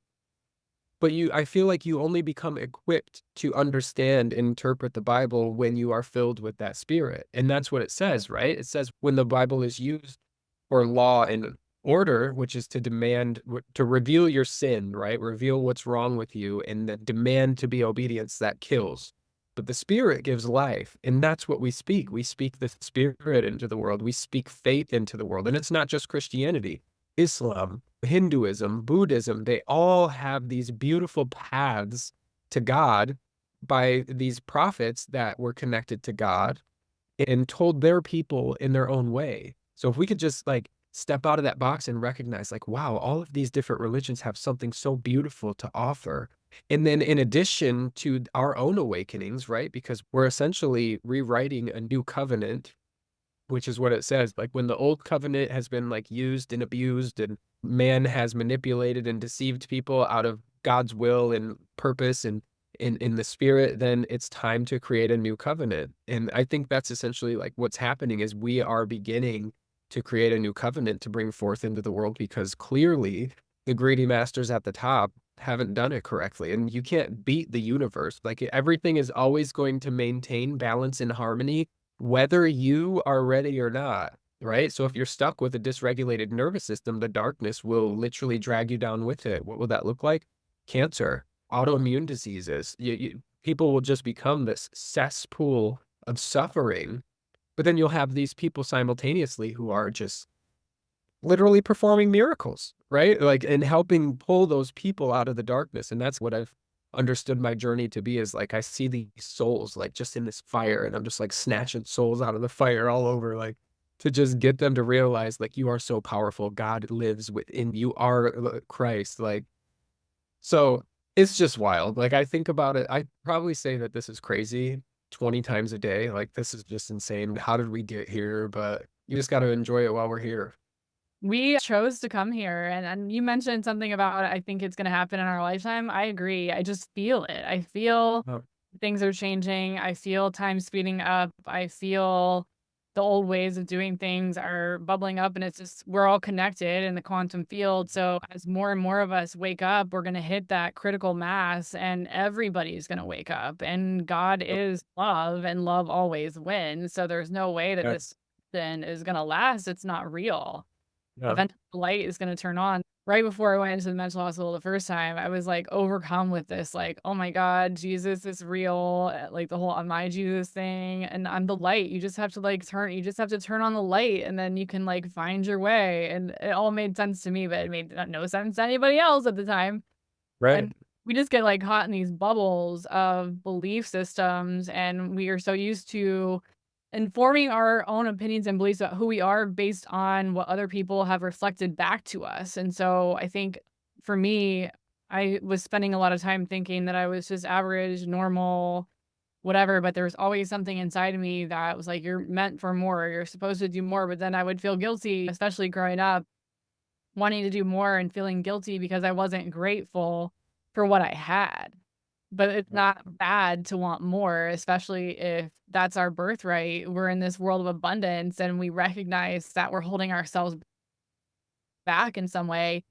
But I feel like you only become equipped to understand and interpret the Bible when you are filled with that Spirit. And that's what it says, right? It says when the Bible is used for law and order, which is to demand, to reveal your sin, right? Reveal what's wrong with you and then demand to be obedience, that kills. But the Spirit gives life. And that's what we speak. We speak the Spirit into the world. We speak faith into the world. And it's not just Christianity. Islam, Hinduism, Buddhism, they all have these beautiful paths to God by these prophets that were connected to God and told their people in their own way. So if we could just like step out of that box and recognize like, wow, all of these different religions have something so beautiful to offer. And then in addition to our own awakenings, right? Because we're essentially rewriting a new covenant, which is what it says. Like when the old covenant has been like used and abused and man has manipulated and deceived people out of God's will and purpose and in the Spirit, then it's time to create a new covenant. And I think that's essentially like what's happening is we are beginning to create a new covenant to bring forth into the world because clearly the greedy masters at the top haven't done it correctly. And you can't beat the universe. Like everything is always going to maintain balance and harmony whether you are ready or not, right? So if you're stuck with a dysregulated nervous system, the darkness will literally drag you down with it. What will that look like? Cancer, autoimmune diseases. People will just become this cesspool of suffering. But then you'll have these people simultaneously who are just literally performing miracles, right? Like, and helping pull those people out of the darkness. And that's what I've understood my journey to be is like, I see these souls like just in this fire and I'm just like snatching souls out of the fire all over, like to just get them to realize like, you are so powerful. God lives within you are Christ. Like, so it's just wild. Like I think about it. I probably say that this is crazy 20 times a day. Like this is just insane. How did we get here? But you just got to enjoy it while we're here. We chose to come here, and you mentioned something about I think it's gonna happen in our lifetime. I agree. I just feel it. I feel Oh, things are changing. I feel time speeding up. I feel the old ways of doing things are bubbling up, and it's just we're all connected in the quantum field. So as more and more of us wake up, we're gonna hit that critical mass, and everybody's gonna wake up. And God yep, is love, and love always wins. So there's no way that yeah, this then is gonna last. It's not real. yeah, Eventually the light is gonna turn on. Right before I went into the mental hospital the first time, I was, like, overcome with this, like, "Oh my god, Jesus is real," like, the whole "Am I Jesus" thing, and I'm the light. You just have to, like, turn on the light, and then you can, like, find your way, and it all made sense to me, but it made no sense to anybody else at the time, right. and we just get, like, caught in these bubbles of belief systems, and we are so used to informing our own opinions and beliefs about who we are based on what other people have reflected back to us. And so I think for me, I was spending a lot of time thinking that I was just average, normal, whatever, but there was always something inside of me that was like, you're meant for more, you're supposed to do more. But then I would feel guilty, especially growing up, wanting to do more and feeling guilty because I wasn't grateful for what I had. But it's not bad to want more, especially if that's our birthright. We're in this world of abundance and we recognize that we're holding ourselves back in some way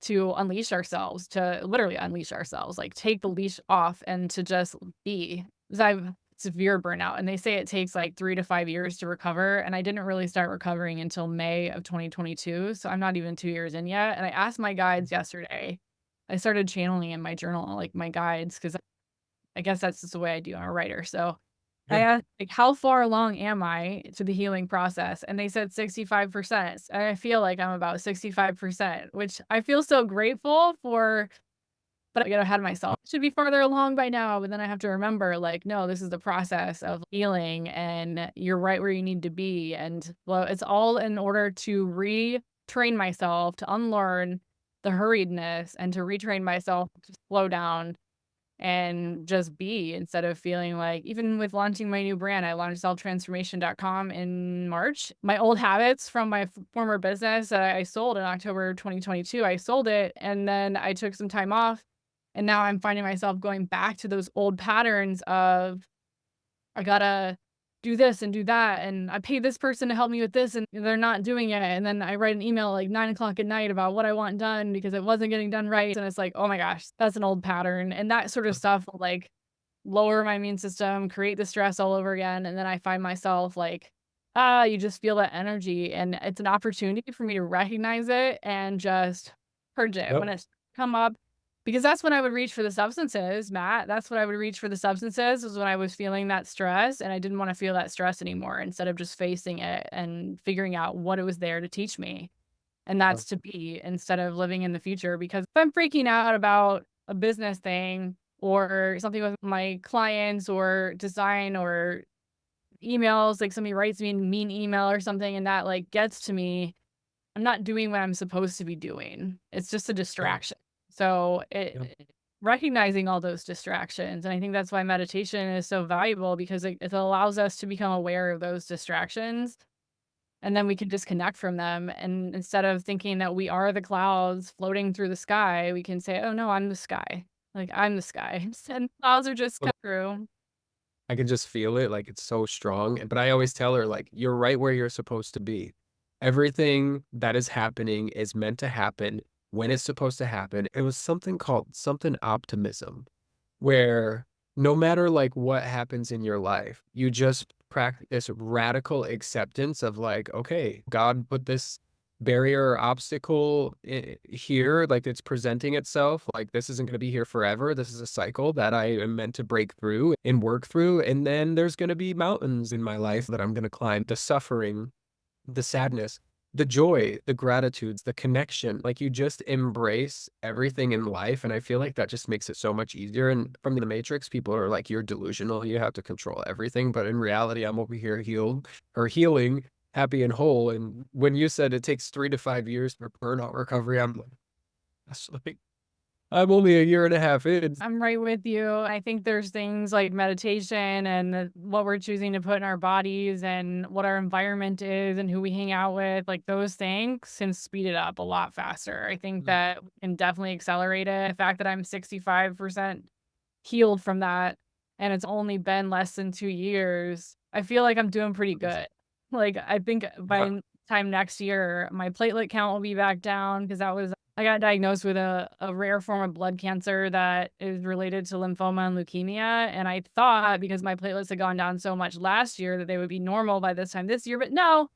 to unleash ourselves, to literally unleash ourselves, like take the leash off and to just be. 'Cause I've severe burnout and they say it takes like 3 to 5 years to recover. And I didn't really start recovering until May of 2022. So I'm not even 2 years in yet. And I asked my guides yesterday. I started channeling in my journal, like my guides, because I guess that's just the way I do. I'm a writer. So I Yeah. asked, like, how far along am I to the healing process? And they said 65%. And I feel like I'm about 65%, which I feel so grateful for, but I get ahead of myself. Should be farther along by now. But then I have to remember, like, no, this is the process of healing and you're right where you need to be. And well, it's all in order to retrain myself to unlearn the hurriedness and to retrain myself to slow down and just be instead of feeling like even with launching my new brand, I launched selftransformation.com in March. My old habits from my former business that I sold in October 2022, I sold it and then I took some time off. And now I'm finding myself going back to those old patterns of I gotta do this and do that, and I pay this person to help me with this, and they're not doing it, and then I write an email, like, 9 o'clock at night about what I want done because it wasn't getting done right, and it's like, "Oh my gosh, that's an old pattern," and that sort of stuff will, like, lower my immune system, create the stress all over again, and then I find myself like, you just feel that energy, and it's an opportunity for me to recognize it and just purge it when Yep. it's come up, because that's when I would reach for the substances, Matt. That's when I would reach for the substances was when I was feeling that stress, and I didn't wanna feel that stress anymore instead of just facing it and figuring out what it was there to teach me, and Uh, that's to be instead of living in the future, because if I'm freaking out about a business thing or something with my clients or design or emails, like somebody writes me a mean email or something and that like gets to me, I'm not doing what I'm supposed to be doing. It's just a yeah. distraction. So Yeah. recognizing all those distractions. And I think that's why meditation is so valuable because it allows us to become aware of those distractions and then we can disconnect from them. And instead of thinking that we are the clouds floating through the sky, we can say, oh no, I'm the sky. Like I'm the sky. And clouds are just come through. I can just feel it, like, it's so strong, but I always tell her, like, "You're right where you're supposed to be. Everything that is happening is meant to happen when it's supposed to happen." It was something called something optimism, where no matter, like, what happens in your life, you just practice radical acceptance of, like, "Okay, God put this barrier or obstacle here, like it's presenting itself, like this isn't going to be here forever. This is a cycle that I am meant to break through and work through. And then there's going to be mountains in my life that I'm going to climb, the suffering, the sadness, the joy, the gratitudes, the connection. Like you just embrace everything in life. And I feel like that just makes it so much easier. And from the Matrix, people are like, you're delusional. You have to control everything. But in reality, I'm over here healed or healing, happy and whole. And when you said it takes 3 to 5 years for burnout recovery, I'm like, that's like, I'm only a year and a half in. I'm right with you. I think there's things like meditation and what we're choosing to put in our bodies and what our environment is and who we hang out with, like those things can speed it up a lot faster. I think Mhm. that we can definitely accelerate it. The fact that I'm 65% healed from that and it's only been less than 2 years, I feel like I'm doing pretty good. Like, I think Yeah. by time next year, my platelet count will be back down because I got diagnosed with a rare form of blood cancer that is related to lymphoma and leukemia, and I thought because my platelets had gone down so much last year that they would be normal by this time this year, but no,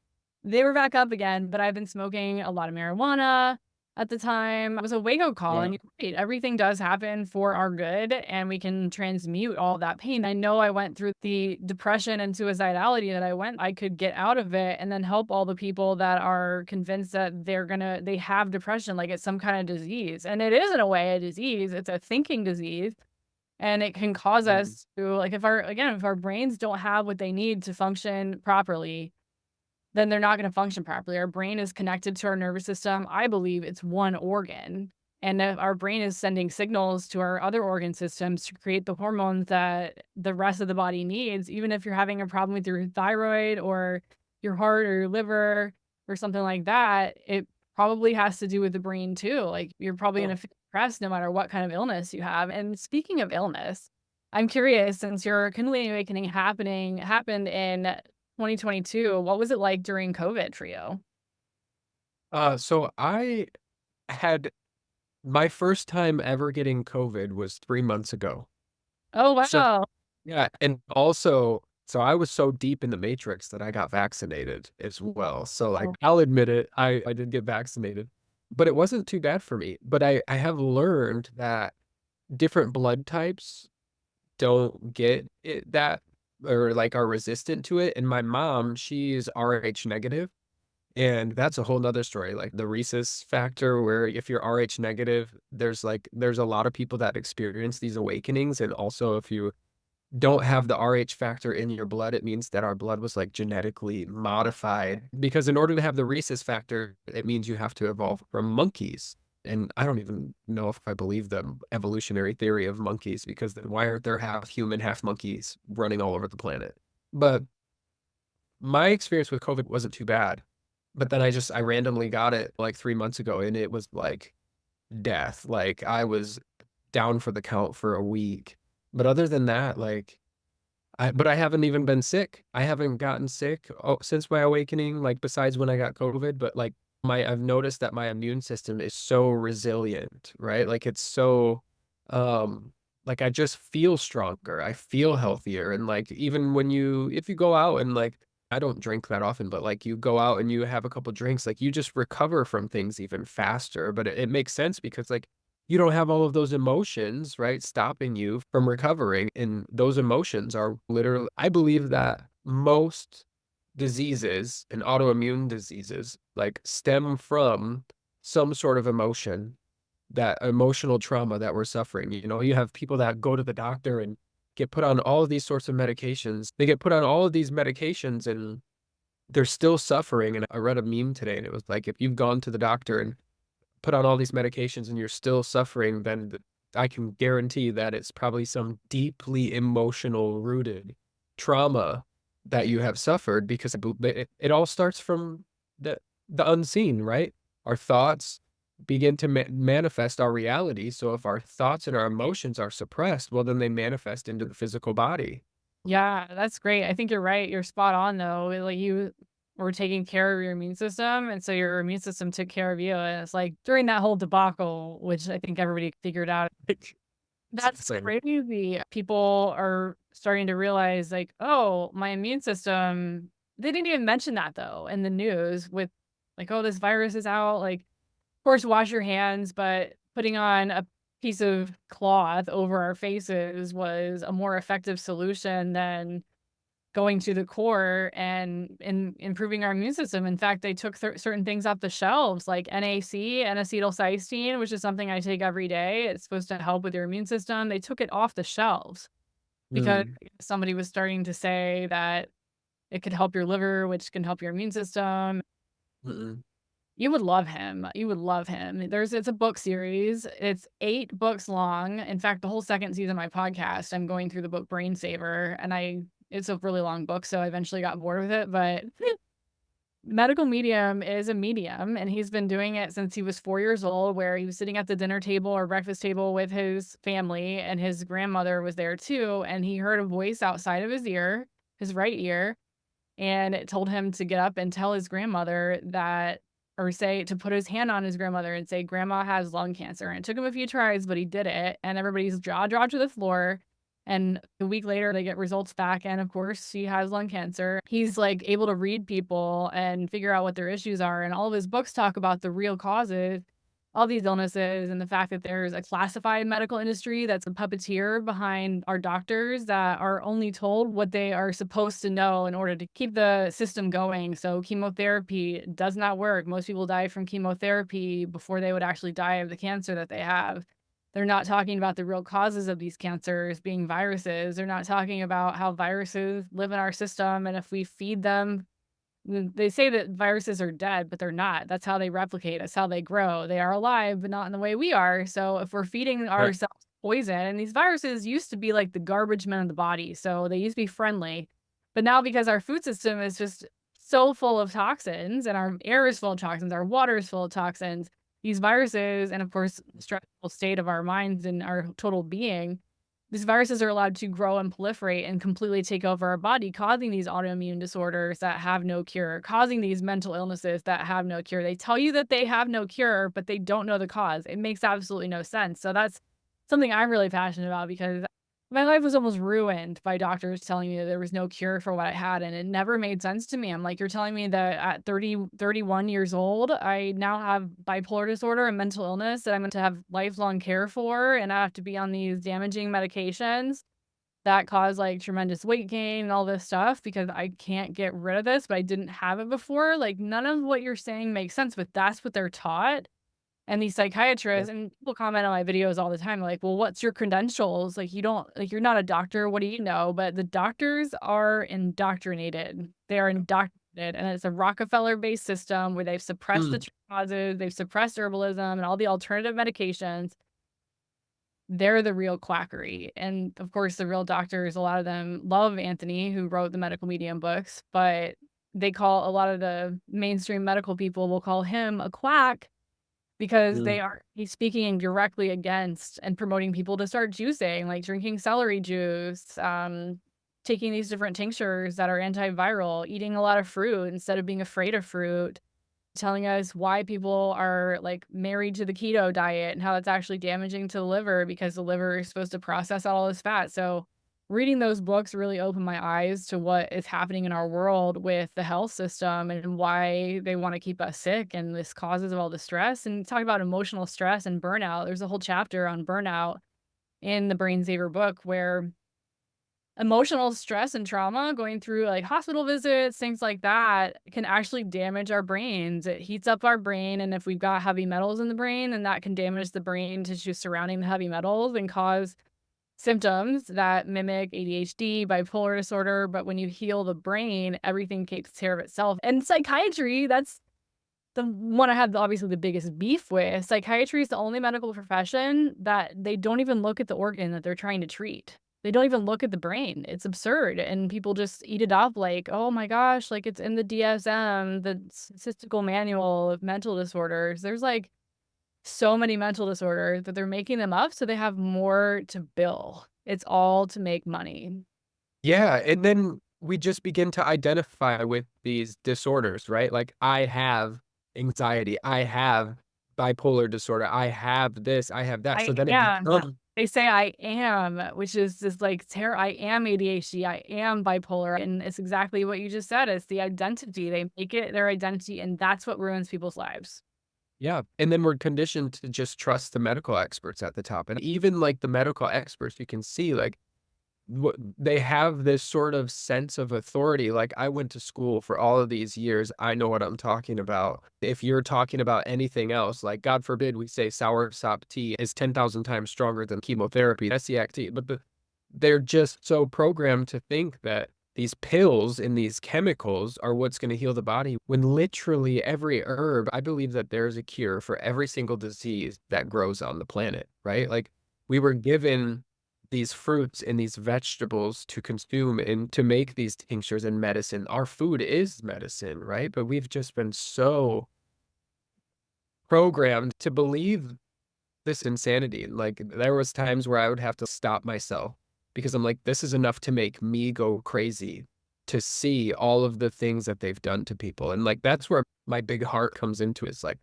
they were back up again, but I've been smoking a lot of marijuana at the time. It was a wake-up call, Yeah. and you're right, everything does happen for our good, and we can transmute all that pain. I know I went through the depression and suicidality that I could get out of it and then help all the people that are convinced that they have depression like it's some kind of disease, and it is in a way a disease, it's a thinking disease, And it can cause Mm. us to, like, if our brains don't have what they need to function properly, then they're not gonna function properly. Our brain is connected to our nervous system. I believe it's one organ. And if our brain is sending signals to our other organ systems to create the hormones that the rest of the body needs, even if you're having a problem with your thyroid or your heart or your liver or something like that, it probably has to do with the brain too. Like, you're probably Oh. gonna feel depressed no matter what kind of illness you have. And speaking of illness, I'm curious, since your Kundalini awakening happened in 2022, what was it like during COVID for you? So I had my first time ever getting COVID was 3 months ago. Oh, So wow. yeah, and also so I was so deep in the matrix that I got vaccinated as well. So, like, Wow. I'll admit it, I did get vaccinated, but it wasn't too bad for me. But I have learned that different blood types don't get it that or, like, are resistant to it, and my mom, she's Rh negative, and that's a whole 'nother story, like, the rhesus factor where if you're Rh negative, there's a lot of people that experience these awakenings, and also if you don't have the Rh factor in your blood, it means that our blood was, like, genetically modified, because in order to have the rhesus factor, it means you have to evolve from monkeys, and I don't even know if I believe the evolutionary theory of monkeys, because then why aren't there half human, half monkeys running all over the planet? But my experience with COVID wasn't too bad, but then I randomly got it, like, 3 months ago, and it was like death, like, I was down for the count for a week, but other than that, like I haven't even been sick. I haven't gotten sick, since my awakening, like, besides when I got COVID, but, like, my I've noticed that my immune system is so resilient, right? Like, it's so, um, like, I just feel stronger, I feel healthier, and, like, even when if you go out and, like I don't drink that often, but, like, you go out and you have a couple drinks, like, you just recover from things even faster, but it makes sense because, like, you don't have all of those emotions, right, stopping you from recovering, and those emotions are literally I believe that most diseases and autoimmune diseases, like, stem from some sort of emotion, that emotional trauma that we're suffering, you have people that go to the doctor and get put on all of these sorts of medications. They get put on all of these medications, and they're still suffering, and I read a meme today, and it was like, if you've gone to the doctor and put on all these medications and you're still suffering, then I can guarantee that it's probably some deeply emotional rooted trauma that you have suffered because it all starts from the the unseen, right? Our thoughts begin to manifest our reality. So if our thoughts and our emotions are suppressed, well, then they manifest into the physical body. Yeah, that's great. I think you're right. You're spot on though. Like, you were taking care of your immune system, and so your immune system took care of you. And it's like during that whole debacle, which I think everybody figured out, It's that's insane. crazy. People are starting to realize, like, oh, my immune system. They didn't even mention that though in the news with, like, oh, this virus is out. Like, of course, wash your hands, but putting on a piece of cloth over our faces was a more effective solution than going to the core and improving our immune system. In fact, they took certain things off the shelves like NAC, N-acetylcysteine, which is something I take every day. It's supposed to help with your immune system. They took it off the shelves because Mm, somebody was starting to say that it could help your liver, which can help your immune system. mm-mm. You would love him. You would love him. It's a book series. It's 8 books long. In fact, the whole 2nd season of my podcast, I'm going through the book Brain Saver, and it's a really long book, so I eventually got bored with it, but medical medium is a medium, and he's been doing it since he was 4 years old, where he was sitting at the dinner table or breakfast table with his family, and his grandmother was there too, and he heard a voice outside of his ear, his right ear, and it told him to get up and tell his grandmother that, or say to put his hand on his grandmother and say, "Grandma has lung cancer." And it took him a few tries, but he did it, and everybody's jaw dropped to the floor. And a week later, they get results back, and of course, she has lung cancer. He's like able to read people and figure out what their issues are. And all of his books talk about the real causes, all these illnesses, and the fact that there's a classified medical industry that's a puppeteer behind our doctors that are only told what they are supposed to know in order to keep the system going. So chemotherapy does not work. Most people die from chemotherapy before they would actually die of the cancer that they have. They're not talking about the real causes of these cancers being viruses. They're not talking about how viruses live in our system, and if we feed them, they say that viruses are dead, but they're not. That's how they replicate. That's how they grow. They are alive, but not in the way we are. So if we're feeding Right. ourselves poison, and these viruses used to be like the garbage men of the body, so they used to be friendly. But now because our food system is just so full of toxins and our air is full of toxins, our water is full of toxins, these viruses, and of course, the stressful state of our minds and our total being, these viruses are allowed to grow and proliferate and completely take over our body, causing these autoimmune disorders that have no cure, causing these mental illnesses that have no cure. They tell you that they have no cure, but they don't know the cause. It makes absolutely no sense. So that's something I'm really passionate about because my life was almost ruined by doctors telling me that there was no cure for what I had, and it never made sense to me. I'm like, "You're telling me that at 31 years old, I now have bipolar disorder and mental illness that I'm going to have lifelong care for, and I have to be on these damaging medications that cause, like, tremendous weight gain and all this stuff because I can't get rid of this, but I didn't have it before?" Like, none of what you're saying makes sense, but that's what they're taught. And these Yeah. psychiatrists and people comment on my videos all the time, like, "Well, what's your credentials? Like, you don't like, you're not a doctor, what do you know?" But the doctors are indoctrinated. They are indoctrinated, and it's a Rockefeller-based system where they've suppressed the Mm. true causes, they've suppressed herbalism and all the alternative medications. They're the real quackery, and, of course, the real doctors, a lot of them love Anthony, who wrote the medical medium books, but they call a lot of the mainstream medical people will call him a quack because Mm. he's speaking directly against and promoting people to start juicing, like drinking celery juice, taking these different tinctures that are antiviral, eating a lot of fruit instead of being afraid of fruit, telling us why people are, like, married to the keto diet and how that's actually damaging to the liver because the liver is supposed to process out all this fat. So, reading those books really opened my eyes to what is happening in our world with the health system and why they wanna keep us sick and this causes of all the stress, and talk about emotional stress and burnout. There's a whole chapter on burnout in the Brain Saver book where emotional stress and trauma, going through, like, hospital visits, things like that, can actually damage our brains. It heats up our brain, and if we've got heavy metals in the brain, then that can damage the brain tissue surrounding the heavy metals and cause symptoms that mimic ADHD, bipolar disorder, but when you heal the brain, everything takes care of itself. And psychiatry, that's the one I have obviously the biggest beef with. Psychiatry is the only medical profession that they don't even look at the organ that they're trying to treat. They don't even look at the brain. It's absurd, and people just eat it up like, "Oh my gosh, like, it's in the DSM, the Statistical Manual of Mental Disorders." There's, like, so many mental disorders that they're making them up so they have more to bill. It's all to make money. Yeah, and then we just begin to identify with these disorders, right? Like, I have anxiety, I have bipolar disorder, I have this, I have that. I So then it am. becomes They say I am, which is just like I am ADHD, I am bipolar, and it's exactly what you just said, it's the identity, they make it their identity, and that's what ruins people's lives. yeah, and then we're conditioned to just trust the medical experts at the top. And even like the medical experts, you can see like what they have this sort of sense of authority. Like, I went to school for all of these years. I know what I'm talking about. If you're talking about anything else, like God forbid we say soursop tea is 10,000 times stronger than chemotherapy, SCAC tea, but they're just so programmed to think that these pills and these chemicals are what's going to heal the body when literally every herb, I believe that there's a cure for every single disease that grows on the planet, right? Like, we were given these fruits and these vegetables to consume and to make these tinctures and medicine. Our food is medicine, right? But we've just been so programmed to believe this insanity. Like, there was times where I would have to stop myself because I'm like, this is enough to make me go crazy to see all of the things that they've done to people. And like, that's where my big heart comes into is like,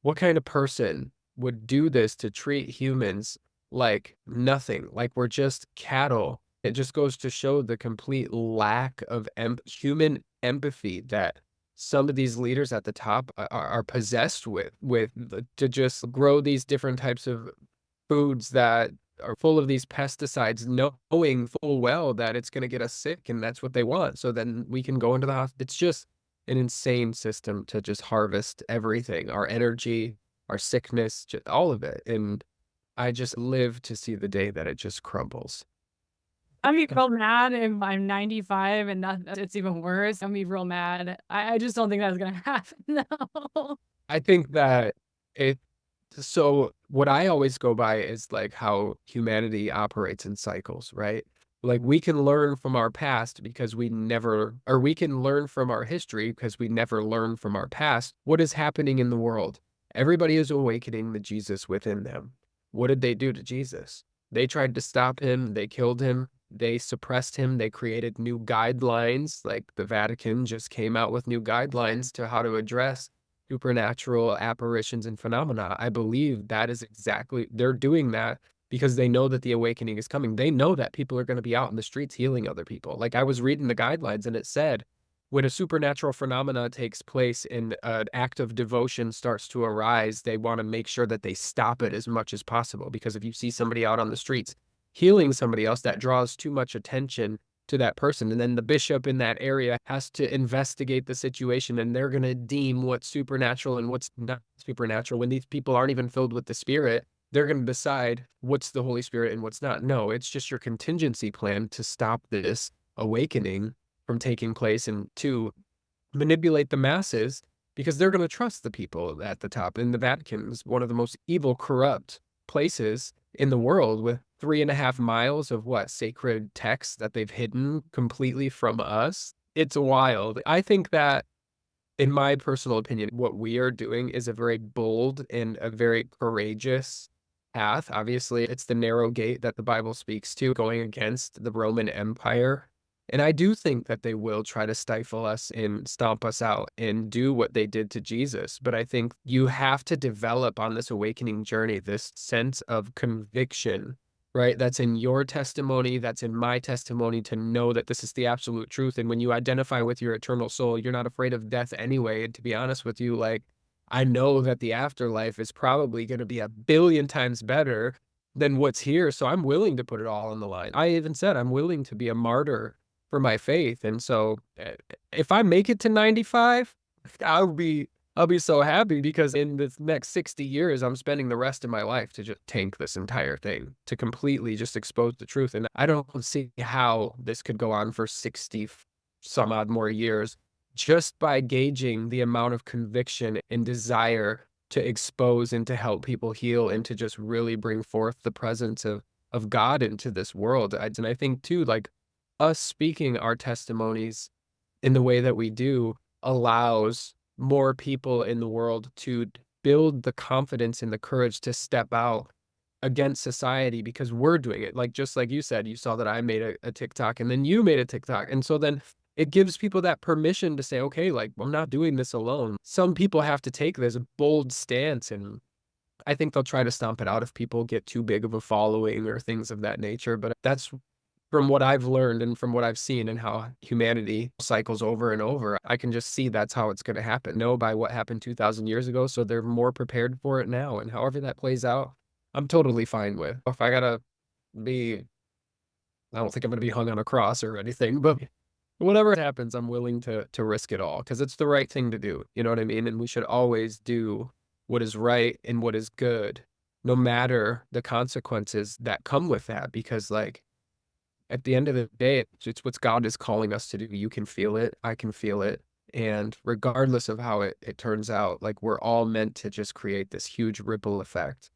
what kind of person would do this to treat humans like nothing? Like, we're just cattle. It just goes to show the complete lack of human empathy that some of these leaders at the top are possessed to just grow these different types of foods that are full of these pesticides, knowing full well that it's going to get us sick, and that's what they want. So then we can go into the hospital. It's just an insane system to just harvest everything, our energy, our sickness, just all of it. And I just live to see the day that it just crumbles. I'd be real mad if I'm 95 and that it's even worse. I'd be real mad. I just don't think that's gonna happen, no. I think that it so what I always go by is like how humanity operates in cycles, right? Like we can learn from our past because we never, or we can learn from our history because we never learn from our past. What is happening in the world? Everybody is awakening the Jesus within them. What did they do to Jesus? They tried to stop him, they killed him, they suppressed him, they created new guidelines, like the Vatican just came out with new guidelines to how to address supernatural apparitions and phenomena. I believe that is exactly they're doing that because they know that the awakening is coming. They know that people are going to be out in the streets healing other people. Like I was reading the guidelines and it said when a supernatural phenomena takes place and an act of devotion starts to arise, they want to make sure that they stop it as much as possible. Because if you see somebody out on the streets healing somebody else, that draws too much attention to that person. And then the bishop in that area has to investigate the situation and they're going to deem what's supernatural and what's not supernatural. When these people aren't even filled with the Spirit, they're going to decide what's the Holy Spirit and what's not. No, it's just your contingency plan to stop this awakening from taking place and to manipulate the masses because they're going to trust the people at the top. And the Vatican is one of the most evil, corrupt places in the world with 3.5 miles of what sacred texts that they've hidden completely from us. It's wild. I think that, in my personal opinion, what we are doing is a very bold and a very courageous path. Obviously, it's the narrow gate that the Bible speaks to, going against the Roman Empire. And I do think that they will try to stifle us and stomp us out and do what they did to Jesus. But I think you have to develop on this awakening journey this sense of conviction, right? That's in your testimony, that's in my testimony to know that this is the absolute truth. And when you identify with your eternal soul, you're not afraid of death anyway. And to be honest with you, like, I know that the afterlife is probably going to be a billion times better than what's here. So I'm willing to put it all on the line. I even said I'm willing to be a martyr for my faith. And so if I make it to 95, I'll be so happy because in the next 60 years, I'm spending the rest of my life to just tank this entire thing, to completely just expose the truth. And I don't see how this could go on for 60 some odd more years just by gauging the amount of conviction and desire to expose and to help people heal and to just really bring forth the presence of God into this world. And I think too, like us speaking our testimonies in the way that we do allows more people in the world to build the confidence and the courage to step out against society because we're doing it. Like, just like you said, you saw that I made a TikTok and then you made a TikTok. And so then it gives people that permission to say, okay, like, I'm not doing this alone. Some people have to take this bold stance. And I think they'll try to stomp it out if people get too big of a following or things of that nature. But that's from what I've learned and from what I've seen and how humanity cycles over and over, I can just see that's how it's going to happen. Know by what happened 2,000 years ago, so they're more prepared for it now. And however that plays out, I'm totally fine with. If I gotta be, I don't think I'm gonna be hung on a cross or anything, but whatever happens, I'm willing to risk it all because it's the right thing to do. You know what I mean? And we should always do what is right and what is good, no matter the consequences that come with that. Because like at the end of the day, it's what God is calling us to do. You can feel it. I can feel it. And regardless of how it turns out, like we're all meant to just create this huge ripple effect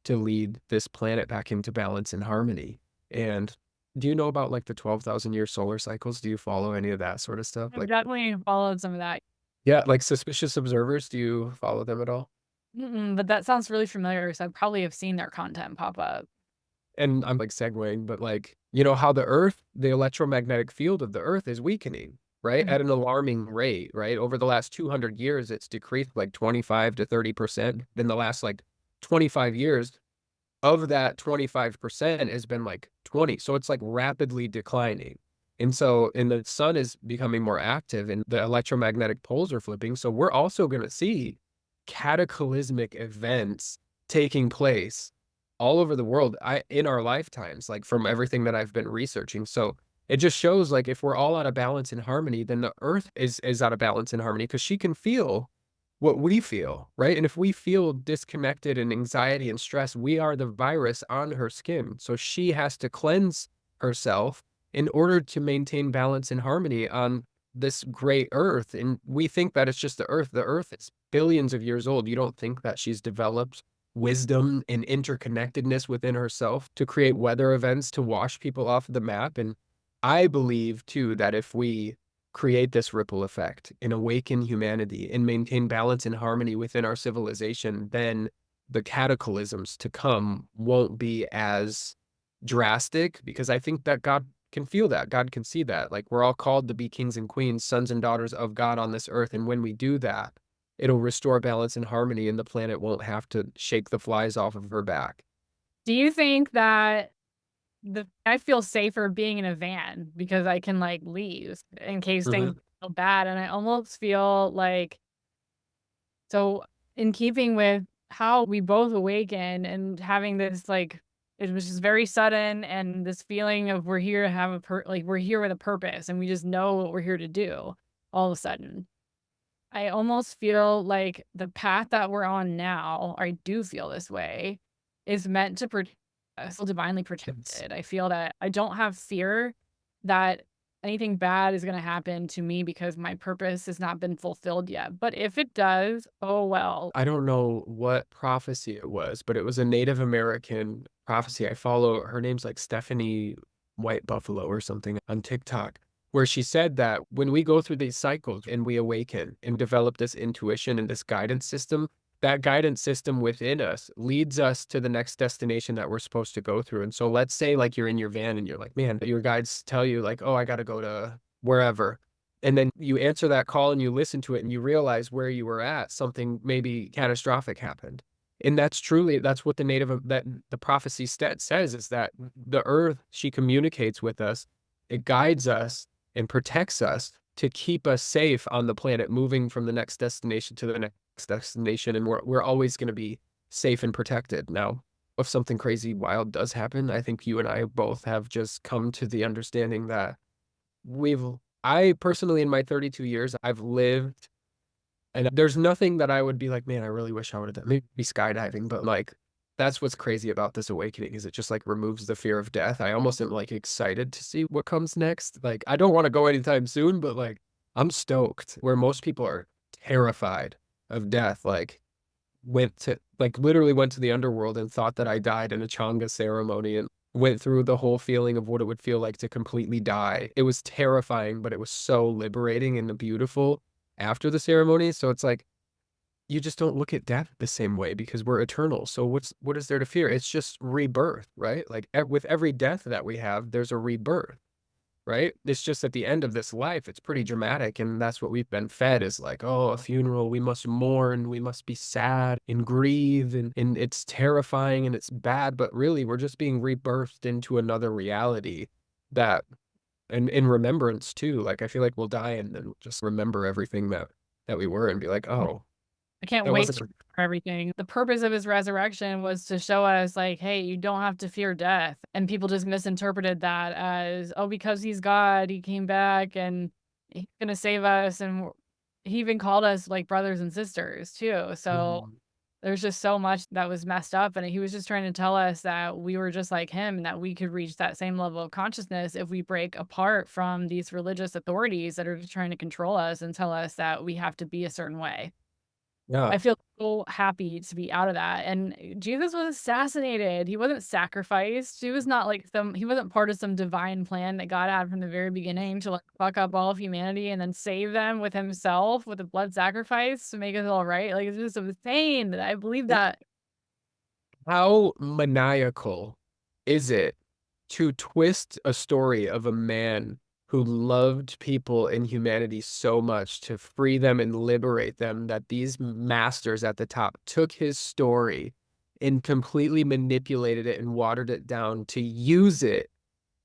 to lead this planet back into balance and harmony. And do you know about like the 12,000-year solar cycles? Do you follow any of that sort of stuff? I've Like, definitely followed some of that. yeah, like suspicious observers, do you follow them at all? But that sounds really familiar, so I probably have seen their content pop up. And I'm like segueing, but like, you know how the Earth, the electromagnetic field of the Earth is weakening, right? Mhm. At an alarming rate, right? Over the last 200 years, it's decreased like 25 to 30%. In the last like 25 years, of that 25% has been like 20. So it's like rapidly declining. And the sun is becoming more active and the electromagnetic poles are flipping. So we're also going to see cataclysmic events taking place all over the world in our lifetimes, like from everything that I've been researching. So it just shows like if we're all out of balance and harmony, then the earth is out of balance and harmony because she can feel what we feel, right? And if we feel disconnected and anxiety and stress, we are the virus on her skin. So she has to cleanse herself in order to maintain balance and harmony on this great earth. And we think that it's just the earth. The earth is billions of years old. You don't think that she's developed wisdom and interconnectedness within herself to create weather events to wash people off the map. And I believe too that if we create this ripple effect and awaken humanity and maintain balance and harmony within our civilization, then the cataclysms to come won't be as drastic, because I think that God can feel that. God can see that. Like, we're all called to be kings and queens, sons and daughters of God on this earth. And when we do that, it'll restore balance and harmony, and the planet won't have to shake the flies off of her back. Do you think that I feel safer being in a van because I can, like, leave in case things Mhm. go bad, and I almost feel like so in keeping with how we both awaken and having this, like it was just very sudden and this feeling of we're here to have we're here with a purpose and we just know what we're here to do all of a sudden. I almost feel like the path that we're on now, I do feel this way, is meant to protect us, feel divinely Yes. protected. I feel that I don't have fear that anything bad is gonna happen to me because my purpose has not been fulfilled yet. But if it does, oh well. I don't know what prophecy it was, but it was a Native American prophecy. I follow her name's like Stephanie White Buffalo or something on TikTok, where she said that when we go through these cycles and we awaken and develop this intuition and this guidance system, that guidance system within us leads us to the next destination that we're supposed to go through. And so let's say like you're in your van and you're like, man, your guides tell you like, oh, I got to go to wherever. And then you answer that call and you listen to it and you realize where you were at, something maybe catastrophic happened. And that's what the that the prophecy says, is that the earth, she communicates with us, it guides us and protects us to keep us safe on the planet, moving from the next destination to the next destination. And we're always going to be safe and protected. Now, if something crazy wild does happen, I think you and I both have just come to the understanding that We've I personally, in my 32 years, I've lived, and there's nothing that I would be like, "Man, I really wish I would've done." Maybe skydiving, but, like, that's what's crazy about this awakening, is it just, like, removes the fear of death. I almost am, like, excited to see what comes next. Like, I don't wanna go anytime soon, but, like, I'm stoked, where most people are terrified of death, literally went to the underworld and thought that I died in a Changa ceremony and went through the whole feeling of what it would feel like to completely die. It was terrifying, but it was so liberating and beautiful after the ceremony. So it's like, you just don't look at death the same way because we're eternal. So what is there to fear? It's just rebirth, right? Like with every death that we have, there's a rebirth. Right? It's just at the end of this life, it's pretty dramatic, and that's what we've been fed, is like, "Oh, a funeral, we must mourn, we must be sad and grieve, and it's terrifying and it's bad," but really, we're just being rebirthed into another reality that, and in remembrance too. Like, I feel like we'll die and then we'll just remember everything that we were and be like, "Oh, I can't that wait wasn't." for everything. The purpose of his resurrection was to show us, like, "Hey, you don't have to fear death." And people just misinterpreted that as, "Oh, because he's God, he came back and he's gonna save us," and he even called us, like, brothers and sisters too. So, Mhm. there's just so much that was messed up, and he was just trying to tell us that we were just like him and that we could reach that same level of consciousness if we break apart from these religious authorities that are just trying to control us and tell us that we have to be a certain way. Yeah. I feel so happy to be out of that, and Jesus was assassinated, he wasn't sacrificed, he was not like he wasn't part of some divine plan that God had from the very beginning to, like, fuck up all of humanity and then save them with himself with a blood sacrifice to make it all right, like, it's just insane that I believe that. How maniacal is it to twist a story of a man who loved people and humanity so much to free them and liberate them, that these masters at the top took his story and completely manipulated it and watered it down to use it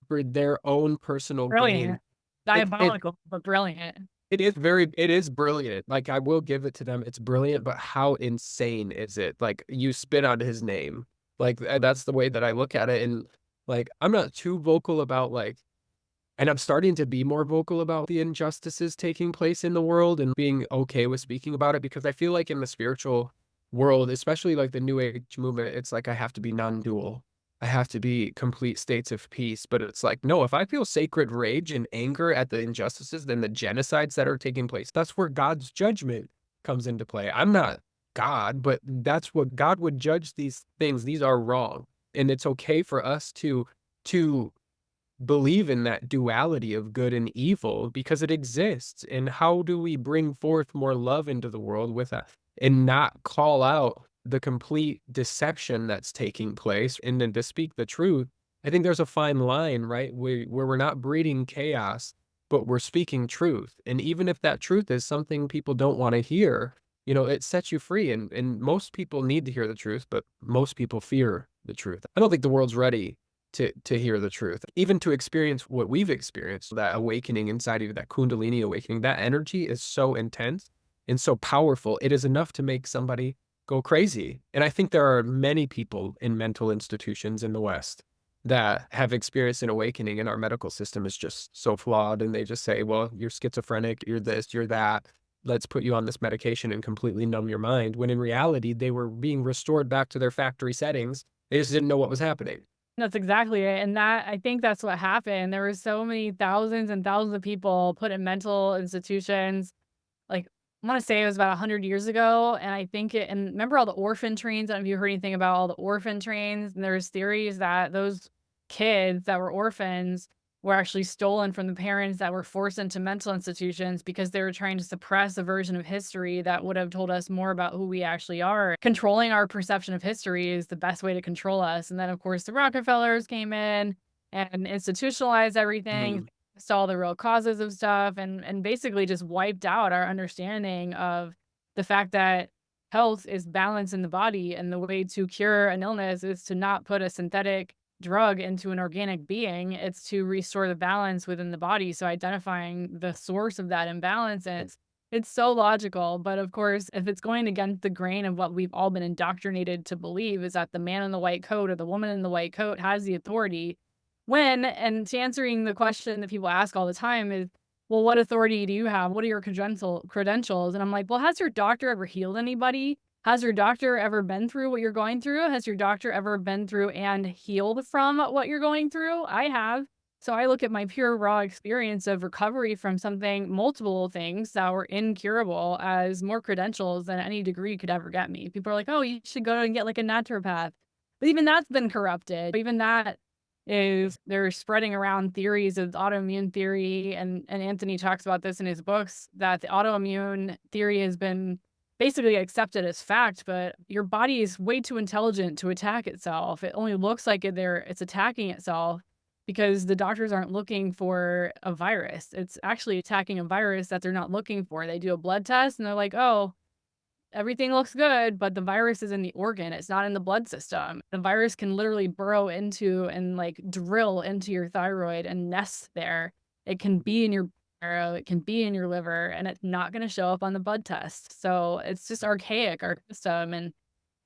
for their own personal gain? Brilliant. It Diabolical, but brilliant. it is brilliant. Like, I will give it to them. It's brilliant, but how insane is it? Like, you spit on his name. Like, that's the way that I look at it. And like, I'm not too vocal about like And I'm starting to be more vocal about the injustices taking place in the world and being okay with speaking about it because I feel like in the spiritual world, especially like the New Age movement, it's like I have to be non-dual. I have to be complete states of peace. But it's like, no, if I feel sacred rage and anger at the injustices, then the genocides that are taking place, that's where God's judgment comes into play. I'm not God, but that's what God would judge these things. These are wrong. And it's okay for us to believe in that duality of good and evil because it exists. And how do we bring forth more love into the world with that and not call out the complete deception that's taking place and then to speak the truth? I think there's a fine line, right? Where we're not breeding chaos, but we're speaking truth. And even if that truth is something people don't want to hear, it sets you free. And most people need to hear the truth, but most people fear the truth. I don't think the world's ready to hear the truth, even to experience what we've experienced, that awakening inside of you, that Kundalini awakening, that energy is so intense and so powerful. It is enough to make somebody go crazy. And I think there are many people in mental institutions in the West that have experienced an awakening, and our medical system is just so flawed. And they just say, well, you're schizophrenic, you're this, you're that. Let's put you on this medication and completely numb your mind. When in reality, they were being restored back to their factory settings. They just didn't know what was happening. That's exactly it, and I think that's what happened. There were so many thousands and thousands of people put in mental institutions, like, I wanna say it was about 100 years ago, and I think and remember all the orphan trains? I don't know if you heard anything about all the orphan trains, and there's theories that those kids that were orphans were actually stolen from the parents that were forced into mental institutions because they were trying to suppress a version of history that would have told us more about who we actually are. Controlling our perception of history is the best way to control us, and then, of course, the Rockefellers came in and institutionalized everything, Mhm. saw the real causes of stuff, and basically just wiped out our understanding of the fact that health is balance in the body, and the way to cure an illness is to not put a synthetic drug into an organic being. It's to restore the balance within the body. So identifying the source of that imbalance, and it's so logical. But of course, if it's going against the grain of what we've all been indoctrinated to believe is that the man in the white coat or the woman in the white coat has the authority, and to answering the question that people ask all the time is, well, what authority do you have? What are your credentials? And I'm like, well, has your doctor ever healed anybody? Has your doctor ever been through what you're going through? Has your doctor ever been through and healed from what you're going through? I have. So I look at my pure raw experience of recovery from something, multiple things that were incurable, as more credentials than any degree could ever get me. People are like, oh, you should go and get like a naturopath. But even that's been corrupted. Even that is they're spreading around theories of autoimmune theory, and Anthony talks about this in his books, that the autoimmune theory has been basically accepted as fact, but your body is way too intelligent to attack itself. It only looks like it's attacking itself because the doctors aren't looking for a virus. It's actually attacking a virus that they're not looking for. They do a blood test and they're like, "Oh, everything looks good, but the virus is in the organ. It's not in the blood system." The virus can literally burrow into and like drill into your thyroid and nest there. It can be in your marrow, it can be in your liver, and it's not going to show up on the blood test. So it's just archaic, our system. And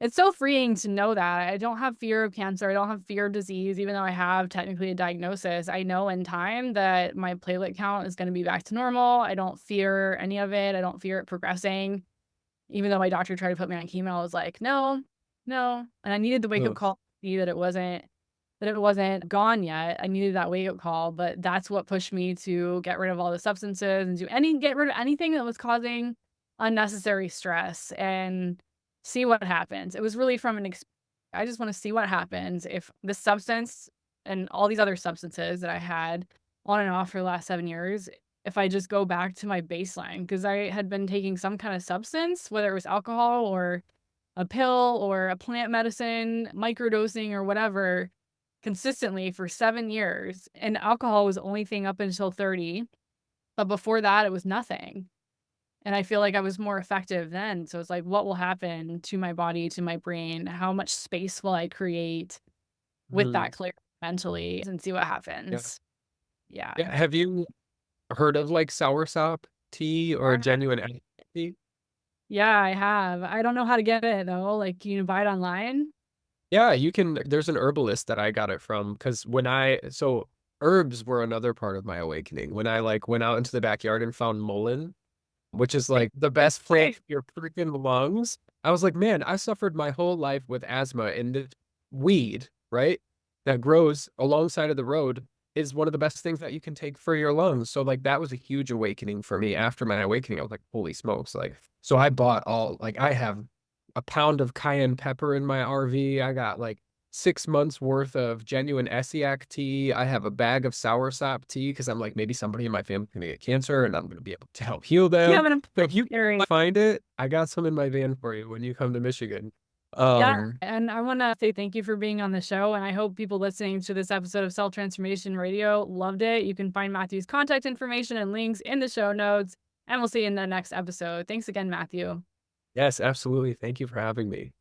it's so freeing to know that I don't have fear of cancer. I don't have fear of disease, even though I have technically a diagnosis. I know in time that my platelet count is going to be back to normal. I don't fear any of it. I don't fear it progressing. Even though my doctor tried to put me on chemo, I was like, "No, no." And I needed the wake up Ugh. call to see that it wasn't gone yet. I needed that wake up call, but that's what pushed me to get rid of all the substances and get rid of anything that was causing unnecessary stress and see what happens. It was really from I just wanna see what happens if this substance and all these other substances that I had on and off for the last 7 years, if I just go back to my baseline, because I had been taking some kind of substance, whether it was alcohol or a pill or a plant medicine, microdosing or whatever, consistently for 7 years, and alcohol was the only thing up until 30, but before that, it was nothing, and I feel like I was more effective then. So it's like, what will happen to my body, to my brain? How much space will I create with Mhm. that clarity mentally, and see what Yeah. happens. Yeah. Yeah, have you heard of, like, soursop tea or genuine apple tea? Yeah, I have. I don't know how to get it though, like, can you buy it online? Yeah, you can there's an herbalist that I got it from because when I so herbs were another part of my awakening. When I like went out into the backyard and found mullein, which is like the best plant for your freaking lungs. I was like, man, I suffered my whole life with asthma, and the weed, right, that grows alongside of the road is one of the best things that you can take for your lungs. So like that was a huge awakening for me. After my awakening, I was like, holy smokes. Like, so I bought all, like I have a pound of cayenne pepper in my RV. I got like 6 months worth of genuine Essiac tea. I have a bag of soursop tea because I'm like, maybe somebody in my family can get cancer and I'm going to be able to help heal Yeah, them. I'm So if you gonna find it, I got some in my van for you when you come to Michigan. Yeah, Um, and I want to say thank you for being on the show. And I hope people listening to this episode of Self Transformation Radio loved it. You can find Matthew's contact information and links in the show notes. And we'll see you in the next episode. Thanks again, Matthew. yes, absolutely. Thank you for having me.